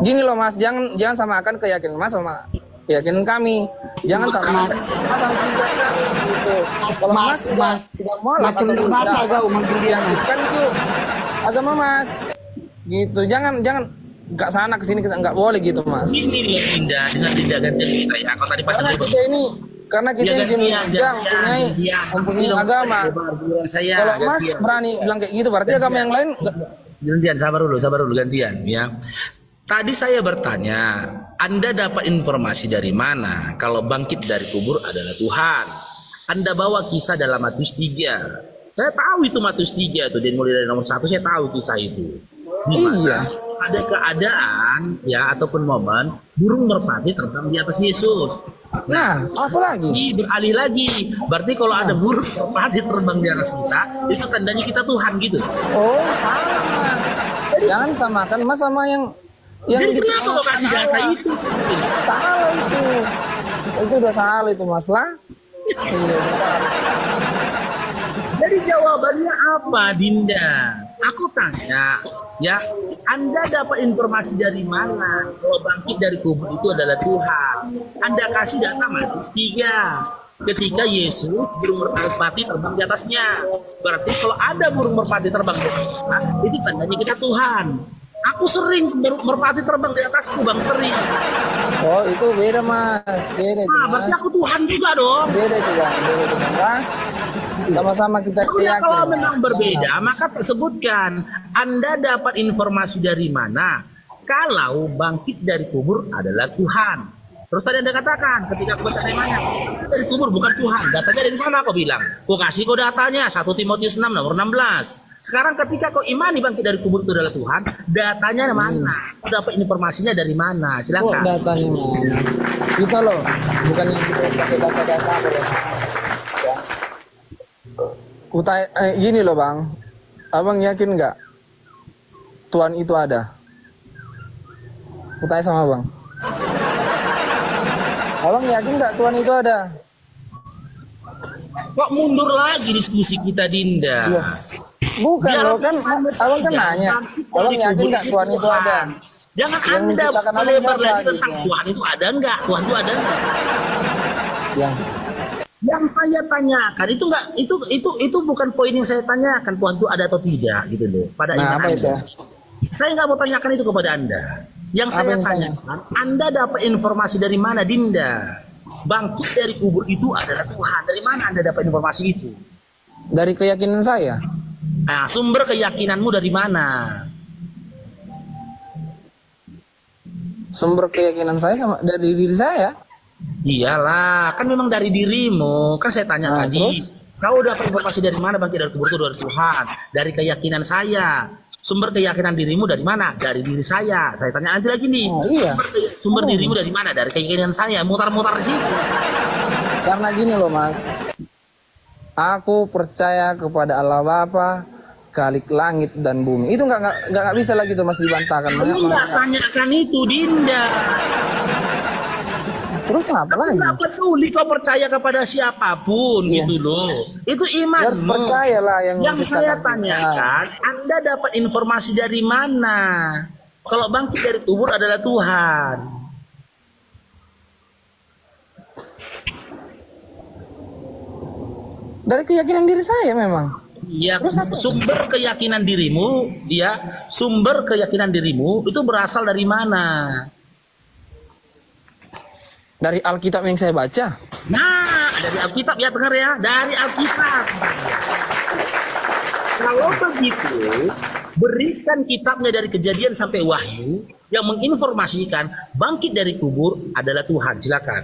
gini loh Mas, jangan samakan keyakinan Mas sama keyakinan kami. Jangan samakan keyakinan kami gitu. Kalau Mas sudah mualaf atau kan itu agama Mas. Gitu. Jangan nggak sana kesini nggak boleh gitu Mas. Ini loh Indah dengan dijaga-jaga kita ya. Kalau tadi pas karena kita ini di Indonesia mempunyai agama. Kalau Mas berani bilang kayak gitu, berarti agama yang lain. Gantian, sabar dulu gantian ya. Tadi saya bertanya, Anda dapat informasi dari mana kalau bangkit dari kubur adalah Tuhan? Anda bawa kisah dalam Matius 3. Saya tahu itu Matius 3 itu, dan mulai dari nomor 1 saya tahu kisah itu. Iya. Ada keadaan ya ataupun momen burung merpati terbang di atas Yesus. Nah, apa lagi? Beralih lagi. Berarti kalau ada burung merpati terbang di atas kita, itu tandanya kita Tuhan gitu. Oh, sama. Jangan samakan Mas sama yang jadi kenapa kok kasih data itu? Salah itu. Itu udah salah itu Mas lah. Iya. Jadi jawabannya apa, Dinda? Aku tanya, ya, Anda dapat informasi dari mana kalau bangkit dari kubur itu adalah Tuhan? Anda kasih data Matius 3. Ketika Yesus burung merpati terbang di atasnya. Berarti kalau ada burung merpati terbang di atasnya, itu tandanya kita Tuhan. Aku sering merpati terbang di atasku, Bang, sering. Oh, itu beda Mas. Beda itu, Mas. Berarti aku Tuhan juga dong. Beda itu, Bang. Sama-sama kita yakin. Kalau memang berbeda, maka tersebutkan Anda dapat informasi dari mana kalau bangkit dari kubur adalah Tuhan. Terus tadi Anda katakan ketika aku bertanya mana? Dari kubur bukan Tuhan. Datanya dari mana kau bilang? Kau kasih kau datanya 1 Timotius 6 nomor 16. Sekarang ketika kau imani bangkit dari kubur itu adalah Tuhan, datanya mana? Kau dapat informasinya dari mana? Silakan. Datanya mana? Kita loh, bukan yang kita pakai data-data ya. Gini loh Bang, Abang yakin nggak Tuhan itu ada? Kutanya sama Bang. Abang yakin nggak Tuhan itu ada? Kok mundur lagi diskusi kita, Dinda? Iya. Bukan loh, kan Abang kan nanya. Abang yakin nggak Tuhan itu ada? Jangan Yang Anda menciptakan Abang melebar siapa lagi gitu. tentang Tuhan itu ada nggak? Tuhan itu ada nggak? Ya. Yang saya tanyakan itu bukan poin yang saya tanyakan, Tuhan itu ada atau tidak gitu loh. Pada Nah, iman apa itu? Anda. Saya nggak mau tanyakan itu kepada Anda. Yang Apa saya yang tanyakan, Anda dapat informasi dari mana, Dinda? Bangkit dari kubur itu adalah Tuhan. Dari mana Anda dapat informasi itu? Dari keyakinan saya. Nah, sumber keyakinanmu dari mana? Sumber keyakinan saya sama dari diri saya. Iyalah, kan memang dari dirimu. Kan saya tanya Nah, tadi. Kau dapat informasi dari mana bangkit dari kubur itu dari Tuhan? Dari keyakinan saya. Sumber keyakinan dirimu dari mana? Dari diri saya. Saya tanya nanti lagi nih. Oh, iya. Sumber dirimu dari mana? Dari keyakinan saya. Mutar-mutar di situ. Karena gini loh Mas, aku percaya kepada Allah Bapa, Khalik langit dan bumi. Itu nggak bisa lagi tuh Mas dibantahkan. Aku nggak tanyakan itu, Dinda. Terus apa lagi? Nggak peduli kau percaya kepada siapapun gitu loh. Itu iman. Harus percayalah yang saya menciptakan tanyakan, Anda dapat informasi dari mana? Kalau bangkit dari kubur adalah Tuhan. Dari keyakinan diri saya memang. Ya, sumber keyakinan dirimu, ya, sumber keyakinan dirimu itu berasal dari mana? Dari Alkitab yang saya baca. Nah, dari Alkitab ya, dengar ya, dari Alkitab. Kalau begitu, berikan kitabnya dari Kejadian sampai Wahyu yang menginformasikan bangkit dari kubur adalah Tuhan. Silakan.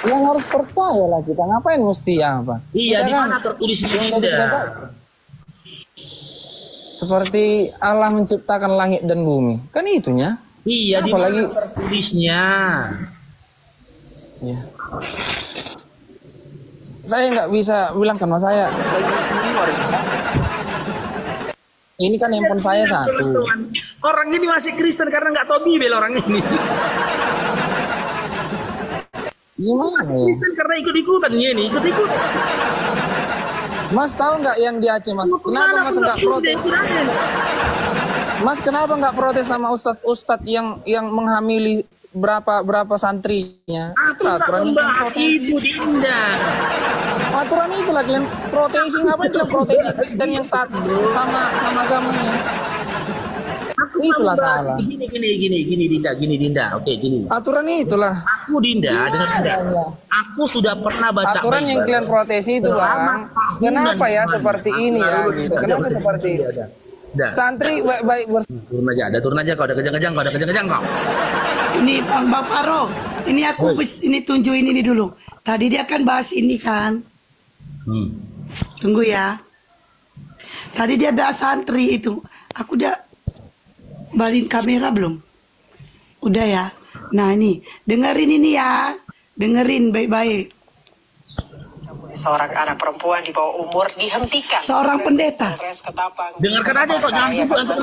Yang harus percaya lah kita. Ngapain mesti apa? Iya, kita di mana tertulis di Dinda? Seperti Allah menciptakan langit dan bumi. Kan itunya. Iya, di mana tertulisnya? Ya. Saya nggak bisa bilang kan Mas, saya lagi keluar. Ini kan handphone saya satu. Orang ini masih Kristen karena nggak tahu Bibel orang ini. Gimana ya? Kristen karena ikut-ikutan ini, ikut-ikutan. Mas tahu nggak yang di Aceh Mas? Kenapa Mas nggak protes? Mas kenapa nggak protes sama ustadz yang menghamili berapa santrinya? Aturan itu Dinda. Aturan itu lah kalian protesi, ngapain kalian protesi Kristen yang taat sama agamanya? Itulah salah. Gini Dinda. Oke, gini. Aturan itulah. Aku Dinda, dengar Dinda. Aku sudah pernah baca aturan yang kalian protesi itu Bang. Kenapa ya seperti ini ya? Gitu. Kenapa seperti ini? Santri baik turun aja kau, ada kejang-kejang kau. Ini Bang Paro, ini aku ini tunjukin ini dulu. Tadi dia kan bahas ini kan. Tunggu ya. Tadi dia bahas santri itu. Aku udah balikin kamera belum? Udah ya. Nah ini, dengerin ini ya. Dengerin baik-baik. Seorang anak perempuan di bawah umur dihentikan. Seorang pendeta. Dengarkan aja kok, jangan tunggu untuk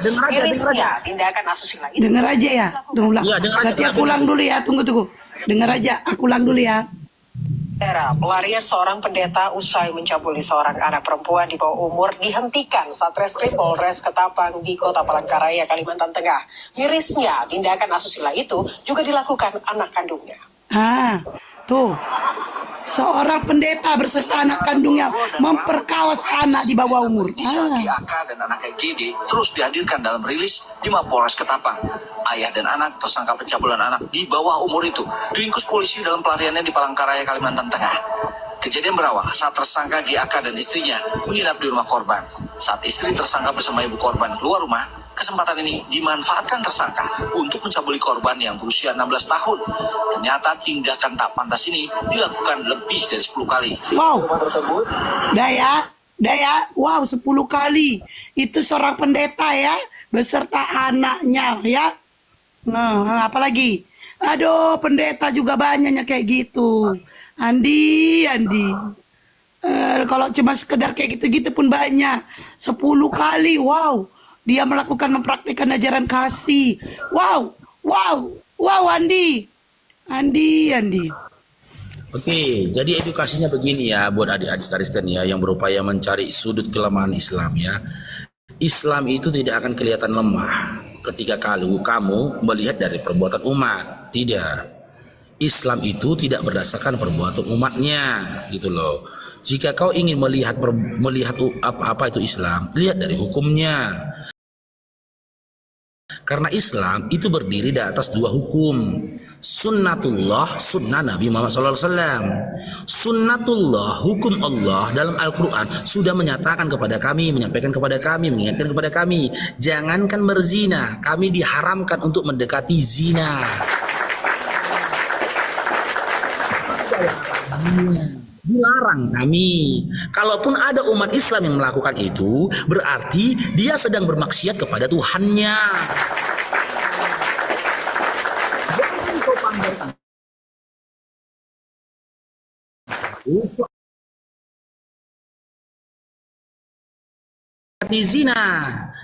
dengar aja. Tindakan asusila itu. Dengar aja ya. Tunggu ulang. Ya, Berarti aku ulang dulu ya. Tunggu. Dengar aja. Aku ulang dulu ya. Pelarian seorang pendeta usai mencabuli seorang anak perempuan di bawah umur dihentikan Satreskrim Polres Ketapang di Kota Palangkaraya, Kalimantan Tengah. Mirisnya, tindakan asusila itu juga dilakukan anak kandungnya. Tuh. Seorang pendeta berserta anak kandungnya memperkawas anak di bawah umur. Inisial AK dan anak GD terus dihadirkan dalam rilis di Mapolres Ketapang. Ayah dan anak tersangka pencabulan anak di bawah umur itu diringkus polisi dalam pelariannya di Palangkaraya, Kalimantan Tengah. Kejadian berawal saat tersangka GAK dan istrinya menginap di rumah korban. Saat istri tersangka bersama ibu korban keluar rumah, Kesempatan ini dimanfaatkan tersangka untuk mencabuli korban yang berusia 16 tahun. Ternyata tindakan tak pantas ini dilakukan lebih dari 10 kali. Wow, Daya, wow 10 kali. Itu seorang pendeta ya, beserta anaknya ya. Nah, apalagi? Aduh, pendeta juga banyaknya kayak gitu. Andi. Kalau cuma sekedar kayak gitu-gitu pun banyak. 10 kali, wow. Dia mempraktikkan ajaran kasih. Wow, Andi. Oke, jadi edukasinya begini ya buat adik-adik Kristen ya yang berupaya mencari sudut kelemahan Islam ya. Islam itu tidak akan kelihatan lemah ketika kamu melihat dari perbuatan umat. Tidak. Islam itu tidak berdasarkan perbuatan umatnya, gitu loh. Jika kau ingin melihat apa itu Islam, lihat dari hukumnya. Karena Islam itu berdiri di atas 2 hukum. Sunnatullah, sunnah Nabi Muhammad SAW. Sunnatullah, hukum Allah dalam Al-Quran sudah menyatakan kepada kami, menyampaikan kepada kami, mengingatkan kepada kami, jangankan berzina, kami diharamkan untuk mendekati zina. Dilarang kami. Kalaupun ada umat Islam yang melakukan itu, berarti dia sedang bermaksiat kepada Tuhannya. Jangan kau pandang zina.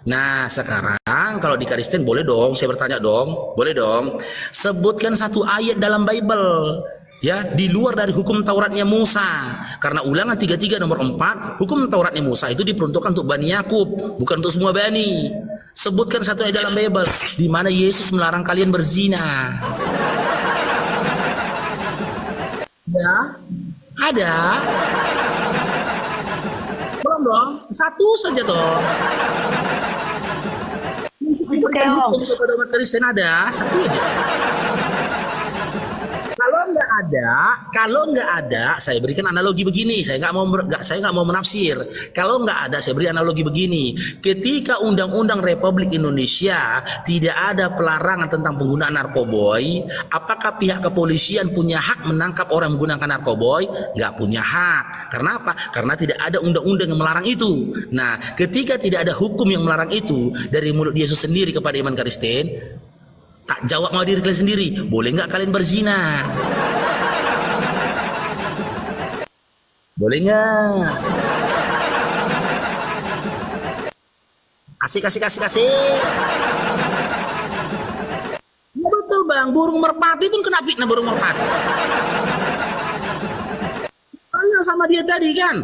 Nah, sekarang kalau di Kristen boleh dong, saya bertanya dong, boleh dong, sebutkan satu ayat dalam Bible ya di luar dari hukum Tauratnya Musa, karena Ulangan 33 nomor 4 hukum Tauratnya Musa itu diperuntukkan untuk Bani Yakub, bukan untuk semua bani. Sebutkan satu ayat dalam Bible di mana Yesus melarang kalian berzina. Ya, ada. Belum dong, satu saja dong. Yesus itu kepada umat Kristen ada satu aja. Kalau nggak ada, saya berikan analogi begini. Saya nggak mau menafsir. Kalau nggak ada, saya beri analogi begini. Ketika Undang-Undang Republik Indonesia tidak ada pelarangan tentang penggunaan narkoboy, apakah pihak kepolisian punya hak menangkap orang menggunakan narkoboy? Nggak punya hak. Karena apa? Karena tidak ada undang-undang yang melarang itu. Nah, ketika tidak ada hukum yang melarang itu dari mulut Yesus sendiri kepada iman Kristen, tak jawab sama diri kalian sendiri, boleh nggak kalian berzina? Boleh nggak? Kasih. Ya betul bang, burung merpati pun kena fitnah burung merpati. Tanya sama dia tadi kan,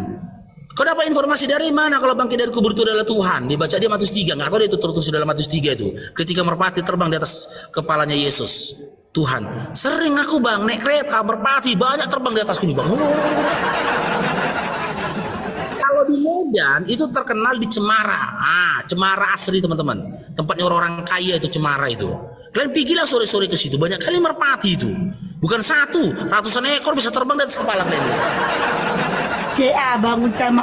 kau dapat informasi dari mana kalau bangkit dari kubur itu adalah Tuhan? Dibaca dia Matius 3, nggak tahu dia itu tertulis dalam Matius 3 itu. Ketika merpati terbang di atas kepalanya Yesus, Tuhan. Sering aku bang naik kereta merpati banyak terbang di atasku nih bang. Kalau di Medan itu terkenal di Cemara. Cemara asri teman-teman. Tempatnya orang-orang kaya itu Cemara itu. Kalian pergilah sore-sore ke situ, banyak kali merpati itu. Bukan satu, ratusan ekor bisa terbang di atas kepala kalian.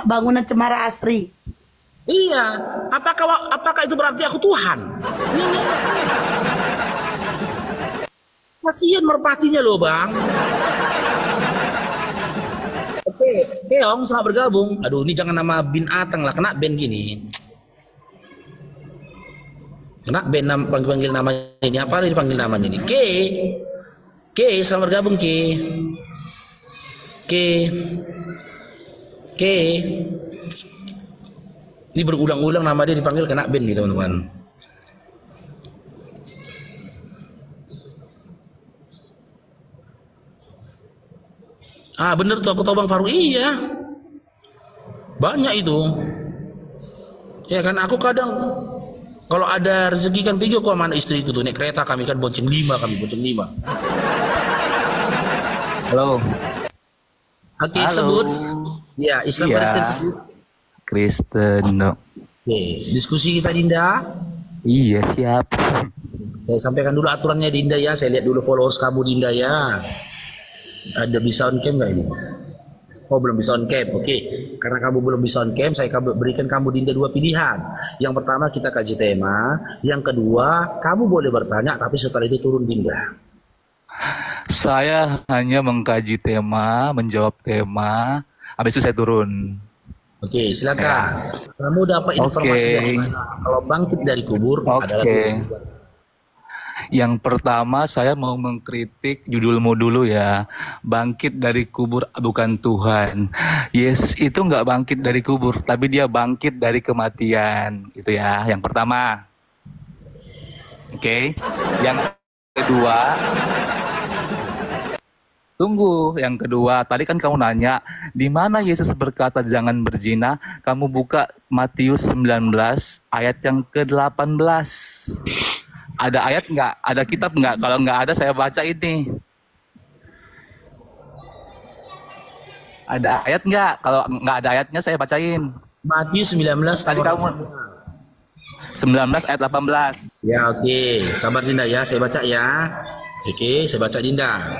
Bangunan Cemara asri. Iya, apakah itu berarti aku Tuhan? Ini. Kasihan merpatinya loh bang. Oke, Om, selamat bergabung. Aduh, ini jangan nama bin Ateng lah, kena band gini. Kena band panggil namanya ini apa? Dipanggil namanya ini. Ke, selamat bergabung Ke. Ini berulang-ulang nama dia dipanggil kena band nih teman-teman. Bener tuh, aku tahu Bang Faru. Iya, banyak itu. Ya kan, aku kadang kalau ada rezeki kan pergi aku sama anak istri itu tuh naik kereta, kami kan bonceng 5. Halo. Oke, sebut. Ya, Islam Kristen sebut. Kristen. No. Oke, diskusi kita Dinda. Iya, siap. Saya sampaikan dulu aturannya Dinda ya. Saya lihat dulu followers kamu Dinda ya. Ada bisa on cam nggak ini? Oh belum bisa on cam. Oke. Karena kamu belum bisa on cam, saya berikan kamu Dinda 2 pilihan. Yang pertama kita kaji tema, yang kedua kamu boleh bertanya tapi setelah itu turun Dinda. Saya hanya mengkaji tema, menjawab tema, habis itu saya turun. Oke, silakan. Kamu dapat informasi dari mana? Kalau bangkit dari kubur adalah Tuhan. Yang pertama saya mau mengkritik judulmu dulu ya. Bangkit dari kubur bukan Tuhan. Yesus itu nggak bangkit dari kubur, tapi dia bangkit dari kematian. Itu ya, yang pertama. Oke. Yang kedua, tunggu, yang kedua, tadi kan kamu nanya, di mana Yesus berkata jangan berzina? Kamu buka Matius 19 ayat yang ke-18. Ada ayat nggak? Ada kitab nggak? Kalau nggak ada, saya baca ini. Ada ayat nggak? Kalau nggak ada ayatnya, saya bacain. Matius 19 tadi kamu 19 ayat 18. Ya, oke. Sabar Dinda ya, saya baca ya. Oke, saya baca Dinda.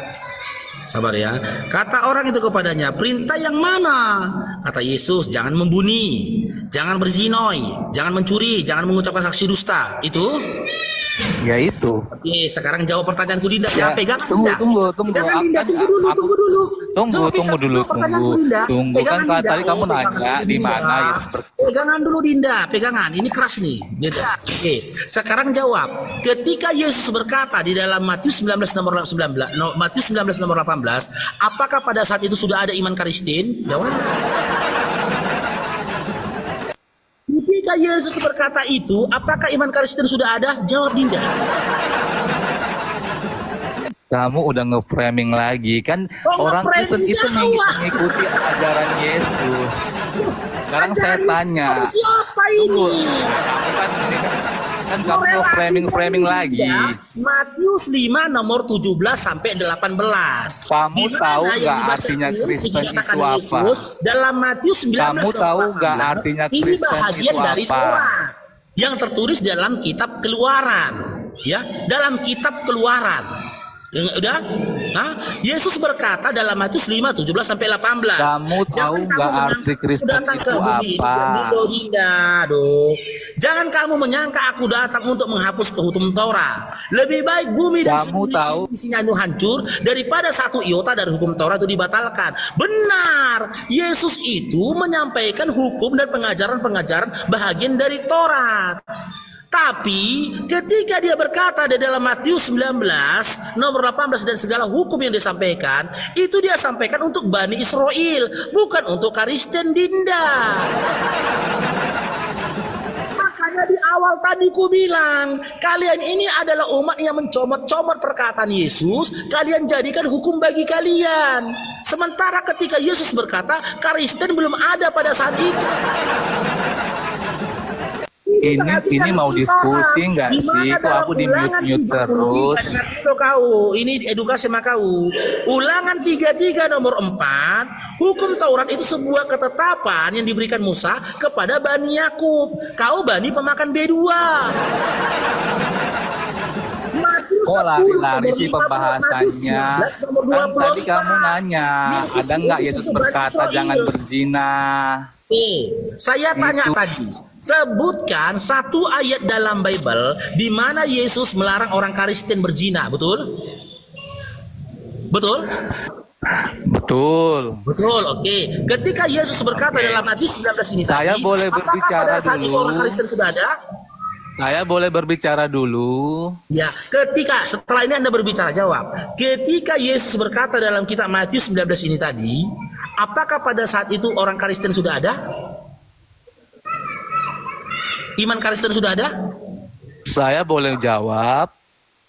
Sabar ya. Kata orang itu kepadanya, perintah yang mana? Kata Yesus, jangan membunuh, jangan berzinoi, jangan mencuri, jangan mengucapkan saksi dusta. Itu? Ya itu. Oke, sekarang jawab pertanyaanku Dinda. Ya, pegang tunggu dulu. Tunggu dulu. Tunggu kan tadi kamu nanya di mana Yesus. Pegangan dulu Dinda, pegangan. Ini keras nih. Dinda. Oke, sekarang jawab. Ketika Yesus berkata di dalam Matius 19 nomor 18, Matius 19 nomor 18, apakah pada saat itu sudah ada iman Kristen? Jawab. Ketika Yesus berkata itu, apakah iman Kristen sudah ada? Jawab Dinda. Kamu udah nge-framing lagi kan, orang Kristen itu mengikuti ajaran Yesus. Sekarang saya tanya, siapa ini? Kan kamu nge-framing lagi. Matius 5 nomor 17 sampai 18. Kamu tahu nggak artinya Kristen itu apa? Dalam Matius 19 kamu tahu nggak artinya Kristen itu bahagian dari apa? Torah yang tertulis dalam kitab Keluaran, ya, dalam kitab Keluaran. Udah? Hah? Yesus berkata dalam Matius 5, 17 sampai 18. Kamu tahu nggak arti Kristen itu apa? Jangan kamu menyangka aku datang untuk menghapus hukum Taurat. Lebih baik bumi dan isinya itu hancur daripada satu iota dari hukum Taurat itu dibatalkan. Benar, Yesus itu menyampaikan hukum dan pengajaran-pengajaran bahagian dari Taurat. Tapi ketika dia berkata di dalam Matius 19 nomor 18 dan segala hukum yang disampaikan, itu dia sampaikan untuk Bani Israel, bukan untuk Kristen Dinda. Makanya di awal tadi ku bilang, kalian ini adalah umat yang mencomot-comot perkataan Yesus, kalian jadikan hukum bagi kalian. Sementara ketika Yesus berkata, Kristen belum ada pada saat itu. Ini mau diskusi nggak sih? Kok aku di mute terus? Ini edukasi sama kau. Ulangan 33 nomor 4, hukum Taurat itu sebuah ketetapan yang diberikan Musa kepada Bani Yakub. Kau Bani pemakan B2. Kok lari-lari sih pembahasannya? Kan tadi kamu nanya, ada nggak Yesus berkata jangan berzina? Saya tanya tadi, sebutkan satu ayat dalam Bible di mana Yesus melarang orang Kristen berzina, betul? Betul? Betul. Betul, oke. Ketika Yesus berkata dalam Matius 19 ini saya tadi, boleh berbicara dulu. Orang Kristen sudah ada? Saya boleh berbicara dulu. Ya, ketika setelah ini Anda berbicara jawab. Ketika Yesus berkata dalam kitab Matius 19 ini tadi, apakah pada saat itu orang Kristen sudah ada? Iman Kristen sudah ada? Saya boleh jawab.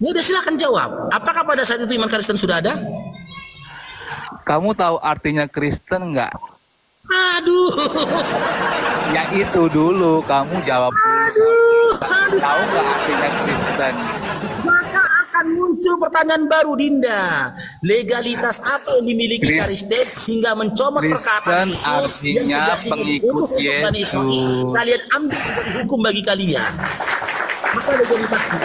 Ya udah silakan jawab. Apakah pada saat itu iman Kristen sudah ada? Kamu tahu artinya Kristen nggak? Aduh. Ya itu dulu, kamu jawab dulu. Tahu nggak artinya Kristen? Maka akan muncul pertanyaan baru Dinda. Legalitas apa yang dimiliki Kristen hingga mencomot perkataan Kristen artinya pengikut Yesus. Kalian ambil hukum bagi kalian. Maka legalitasnya.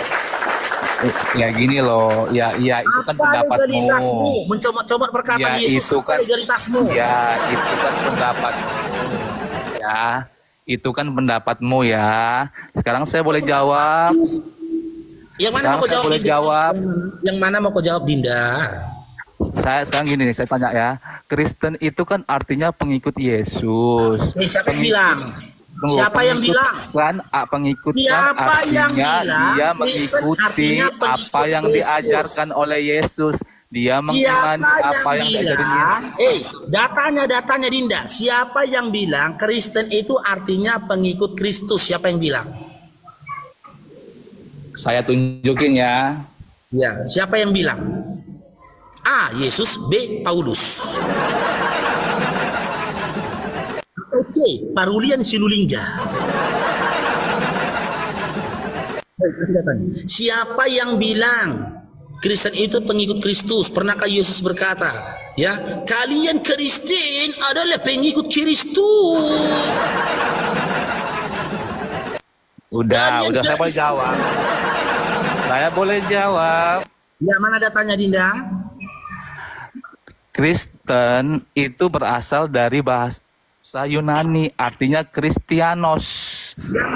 Ya gini loh, ya itu kan Apa pendapatmu. legalitasmu? Mencomot-comot perkataan Ya Yesus, itu apa kan, legalitasmu? ya itu kan pendapatmu. Ya, itu kan pendapatmu ya. Sekarang saya boleh jawab. Yang mana Sekarang mau kau saya jawab? boleh Dinda? jawab. Yang mana mau kau jawab, Dinda? Saya sekarang gini nih, saya tanya ya. Kristen itu kan artinya pengikut Yesus. Siapa yang bilang? Siapa yang bilang? Kan pengikut kan Siapa yang artinya bilang dia Kristen mengikuti artinya apa pengikut yang Yesus? diajarkan oleh Yesus. Dia mengimani Siapa apa yang diajarin bilang? Yesus. Datanya Dinda. Siapa yang bilang Kristen itu artinya pengikut Kristus? Siapa yang bilang? Saya tunjukin ya. Ya, siapa yang bilang? A. Yesus, B. Paulus. C. Parulian Sinulinga. Siapa yang bilang Kristen itu pengikut Kristus? Pernahkah Yesus berkata, ya, kalian Kristen adalah pengikut Kristus? Udah saya boleh jawab. Saya boleh jawab. Ya, mana datanya, Dinda? Kristen itu berasal dari bahasa Yunani, artinya Kristianos.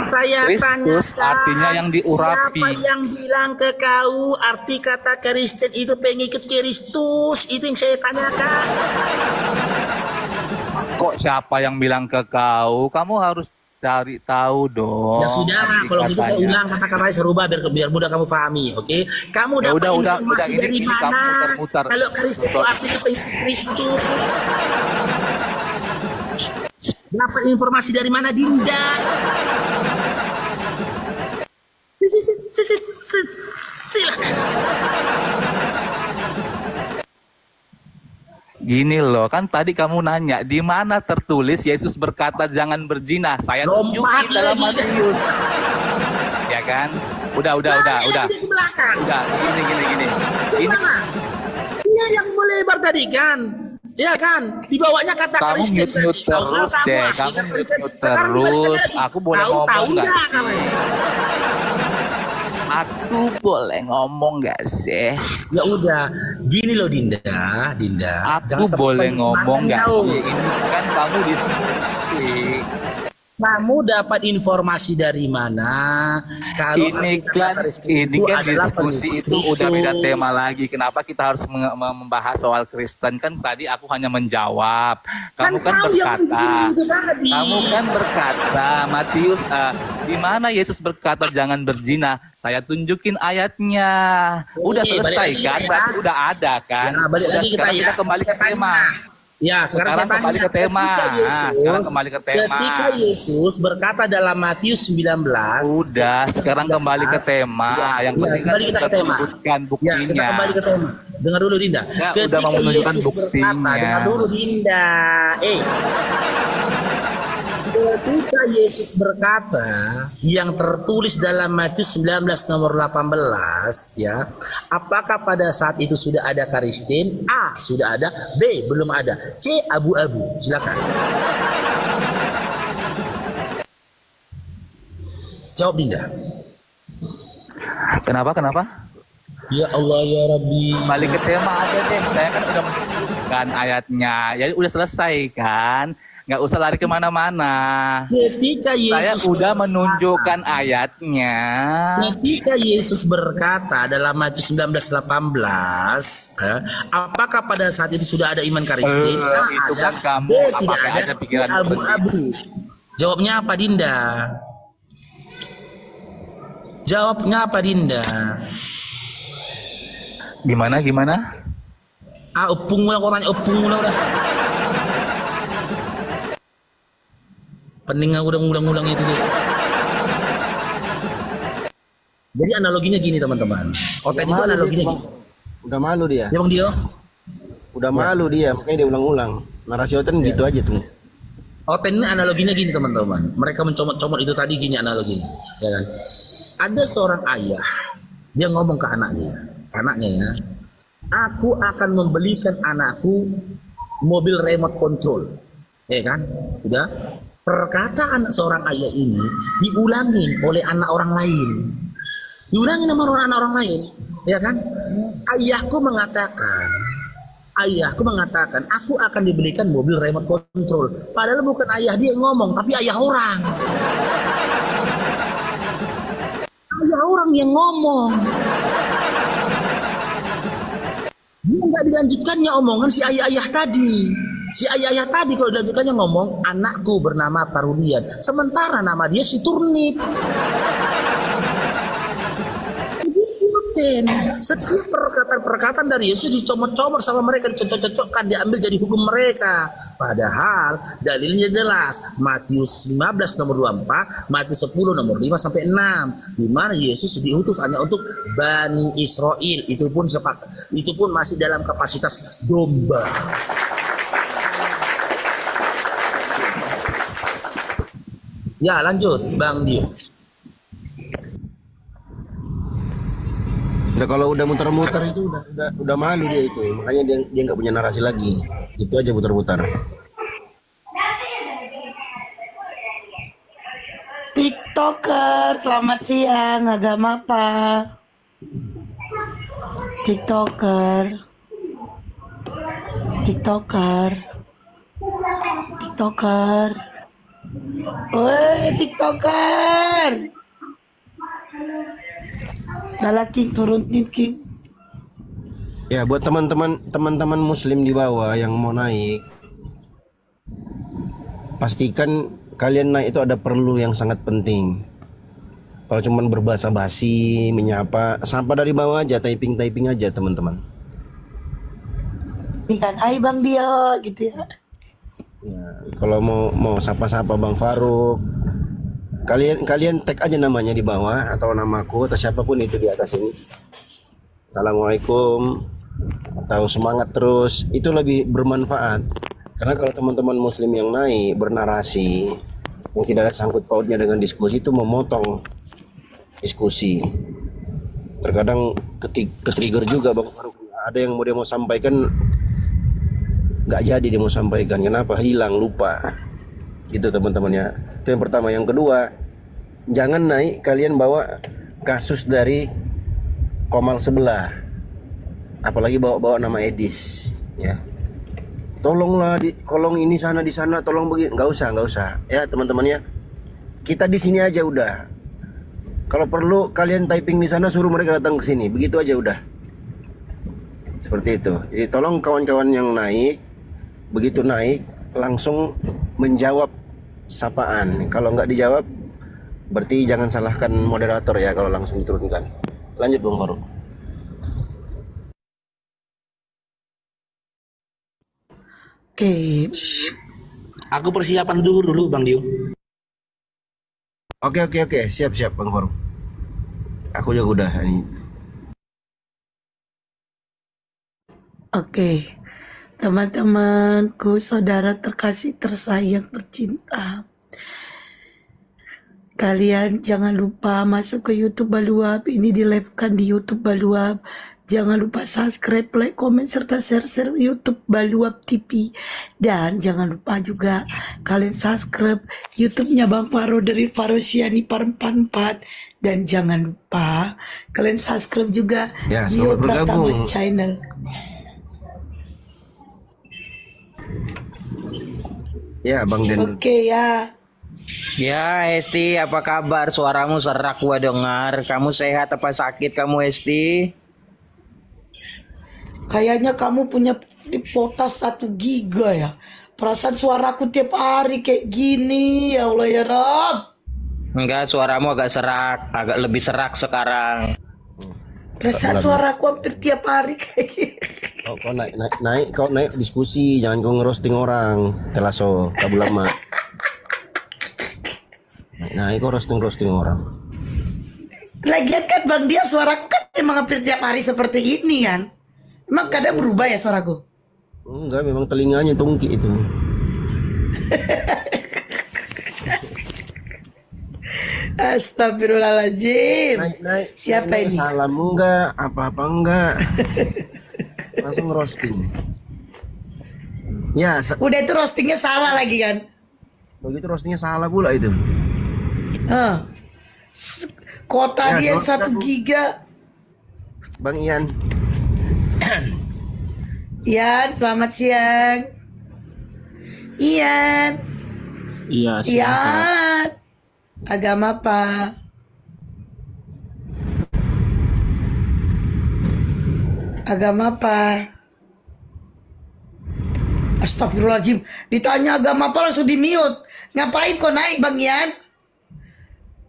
Saya Kristus tanyakan, artinya yang diurapi. siapa yang bilang ke kau arti kata Kristen itu pengikut Kristus? Itu yang saya tanyakan. Kok siapa yang bilang ke kau? Kamu harus cari tahu dong. Ya sudah, arti kalau gitu saya katanya. ulang kata-katanya serubah biar mudah kamu pahami, oke? Kamu Ya dapat udah, informasi ini- dari ini mana? kamu muter-muter. Kalau Kristen itu artinya pengikut Kristus. Dapat informasi dari mana, Dinda? Silakan. Gini loh, kan tadi kamu nanya di mana tertulis Yesus berkata jangan berzina. Saya tunjukin dalam Matius. Ya kan? Udah. Di belakang. Udah, gini. Ini Iya yang melebar tadi kan? Ya kan? Di bawahnya kata kamu Kristen. mute terus deh, kamu mute terus. Aku boleh ngomong nggak sih? Aku boleh ngomong nggak sih? Ya udah, gini loh Dinda. Aku boleh ngomong nggak sih? Ini kan kamu diskusi. Kamu dapat informasi dari mana? Kalau Ini kan diskusi itu udah beda tema lagi. Kenapa kita harus membahas soal Kristen? Kan tadi aku hanya menjawab. Kamu kan berkata, Matius, di mana Yesus berkata jangan berzina? Saya tunjukin ayatnya. Udah selesai kan? Berarti udah ada kan? Ya, balik lagi Sekarang kita kembali ke tema. Ya, sekarang saya kembali ke tema. Sekarang kembali ke tema. Ketika Yesus berkata dalam Matius 19. Udah, sekarang kembali ke tema. Yang penting kan kita tunjukkan buktinya. Ya, kita kembali ke tema. Dengar dulu Dinda. Ya, udah mau menunjukkan buktinya. Dengar dulu Dinda. Ketika Yesus berkata yang tertulis dalam Matius 19 nomor 18 ya, apakah pada saat itu sudah ada Kristen? A. Sudah ada, B. Belum ada, C. Abu-abu. Silakan. Jawab Dinda. Kenapa? Ya Allah ya Rabbi. Balik ke tema aja deh. Saya kan udah menunjukkan ayatnya. Jadi udah selesai kan. Nggak usah lari kemana-mana. Ketika Yesus saya udah menunjukkan ayatnya. Ketika Yesus berkata dalam Matius 19:18, apakah pada saat itu sudah ada iman Kristen? Itu kan kamu apakah ada pikiran abu-abu. Jawabnya apa Dinda? Jawabnya apa Dinda? Gimana? Opung mula kau tanya opung mula udah. Pening aku udah ngulang-ngulang itu deh. Jadi analoginya gini teman-teman. Oten itu analoginya gini. Udah malu dia. Ya Bang Dio? Udah malu dia, makanya dia ulang-ulang. Narasi Oten gitu aja tuh. Oten ini analoginya gini teman-teman. Mereka mencomot-comot itu tadi gini analoginya. Ya kan? Ada seorang ayah, dia ngomong ke anaknya ya. Aku akan membelikan anakku mobil remote control. Ya kan? Udah. Perkataan seorang ayah ini diulangin oleh anak orang lain. Diulangin sama anak orang lain. Ya kan? Ayahku mengatakan, aku akan dibelikan mobil remote control. Padahal bukan ayah dia yang ngomong, tapi ayah orang. Ayah orang yang ngomong. Dia nggak dilanjutkannya omongan si ayah-ayah tadi. Si ayah-ayah tadi kalau dilanjutkannya ngomong, anakku bernama Parulian. Sementara nama dia si Turnip. Setiap perkataan dari Yesus dicomot-comot sama mereka, dicocok-cocokkan, diambil jadi hukum mereka. Padahal dalilnya jelas. Matius 15 nomor 24, Matius 10 nomor 5 sampai 6, di mana Yesus diutus hanya untuk Bani Israel. Itu pun masih dalam kapasitas domba. Ya, lanjut Bang Dio. Nah, kalau udah muter-muter itu udah malu dia itu, makanya dia nggak punya narasi lagi. Itu aja muter-muter. TikToker, selamat siang. Agama apa? TikToker. Woi, TikToker. King turun King. Ya, buat teman-teman muslim di bawah yang mau naik, pastikan kalian naik itu ada perlu yang sangat penting. Kalau cuman berbahasa basi, menyapa, sapa dari bawah aja, typing aja teman-teman. Ikan hai Bang Dio gitu ya. Ya, kalau mau sapa-sapa Bang Faruk, kalian tag aja namanya di bawah atau namaku atau siapapun itu di atas ini. Assalamualaikum atau semangat terus, itu lebih bermanfaat. Karena kalau teman-teman muslim yang naik bernarasi yang tidak ada sangkut pautnya dengan diskusi, itu memotong diskusi. Terkadang ketrigger juga Bang Faruk. Ada yang dia mau sampaikan nggak jadi dia mau sampaikan. Kenapa? Hilang, lupa. Gitu teman-temannya. Itu yang pertama. Yang kedua, jangan naik kalian bawa kasus dari Komal sebelah, apalagi bawa nama Edis, ya. Tolonglah di kolong ini sana di sana, tolong begini. Nggak usah ya teman-temannya. Kita di sini aja udah. Kalau perlu kalian typing di sana, suruh mereka datang ke sini. Begitu aja udah. Seperti itu. Jadi tolong kawan-kawan yang naik, begitu naik langsung menjawab sapaan. Kalau nggak dijawab, berarti jangan salahkan moderator ya kalau langsung diturunkan. Lanjut Bang Faruk. Oke. Aku persiapan dulu Bang Dio. Oke. Siap Bang Faruk. Aku juga udah ini. Oke. Teman-temanku, saudara terkasih, tersayang, tercinta, kalian jangan lupa masuk ke YouTube Baluap. Ini di-live-kan di YouTube Baluap. Jangan lupa subscribe, like, komen, serta share YouTube Baluap TV. Dan jangan lupa juga kalian subscribe YouTube-nya Bang Faro dari Farosiani Parempat. Dan jangan lupa kalian subscribe juga Dio Pratama Channel. Ya Bang Den. Oke ya. Ya Esti, apa kabar? Suaramu serak gua dengar. Kamu sehat apa sakit kamu Esti? Kayaknya kamu punya potas 1 giga ya. Perasaan suaraku tiap hari kayak gini. Ya Allah ya Rob. Enggak, suaramu agak serak, agak lebih serak sekarang. Perasaan suaraku hampir tiap hari kayak gini. Kau naik diskusi, jangan kau ngerosting orang. Telaso, kabul lama. Naik kau roasting orang. Lagian kan Bang Dia, suaraku kan emang hampir tiap hari seperti ini kan. Emang kadang berubah ya suaraku? Enggak, memang telinganya tungki itu. Astagfirullahaladzim. Naik. Siapa ini? Salam enggak, apa-apa enggak. Langsung roasting. Ya, udah itu roastingnya salah lagi kan? Begitu roastingnya salah pula itu. Kota ya, dia 1 giga. Bang Ian. Ian, selamat siang. Ian. Iya, Ian. Agama apa? Agama apa? Astagfirullahaladzim. Ditanya agama apa langsung di-mute. Ngapain kok naik Bang Ian?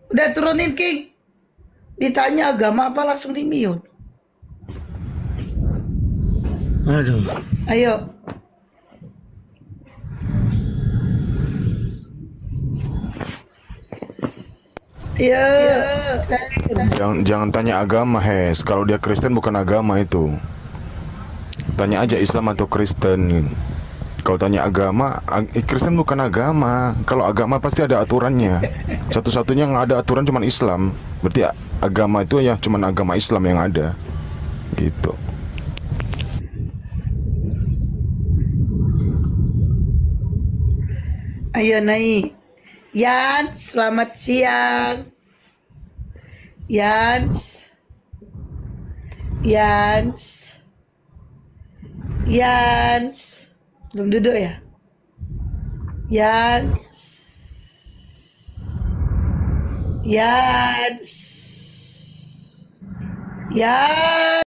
Udah turunin King. Ditanya agama apa langsung di-mute. Aduh. Ayo. Ya. Jangan tanya agama, Hes. Kalau dia Kristen bukan agama itu. Tanya aja Islam atau Kristen. Kalau tanya agama, Kristen bukan agama. Kalau agama pasti ada aturannya. Satu-satunya yang ada aturan cuma Islam. Berarti agama itu ya cuma agama Islam yang ada. Gitu. Ayo naik. Yan, selamat siang. Yans. Yans. Yans. Belum duduk ya? Yans. Yans. Yans.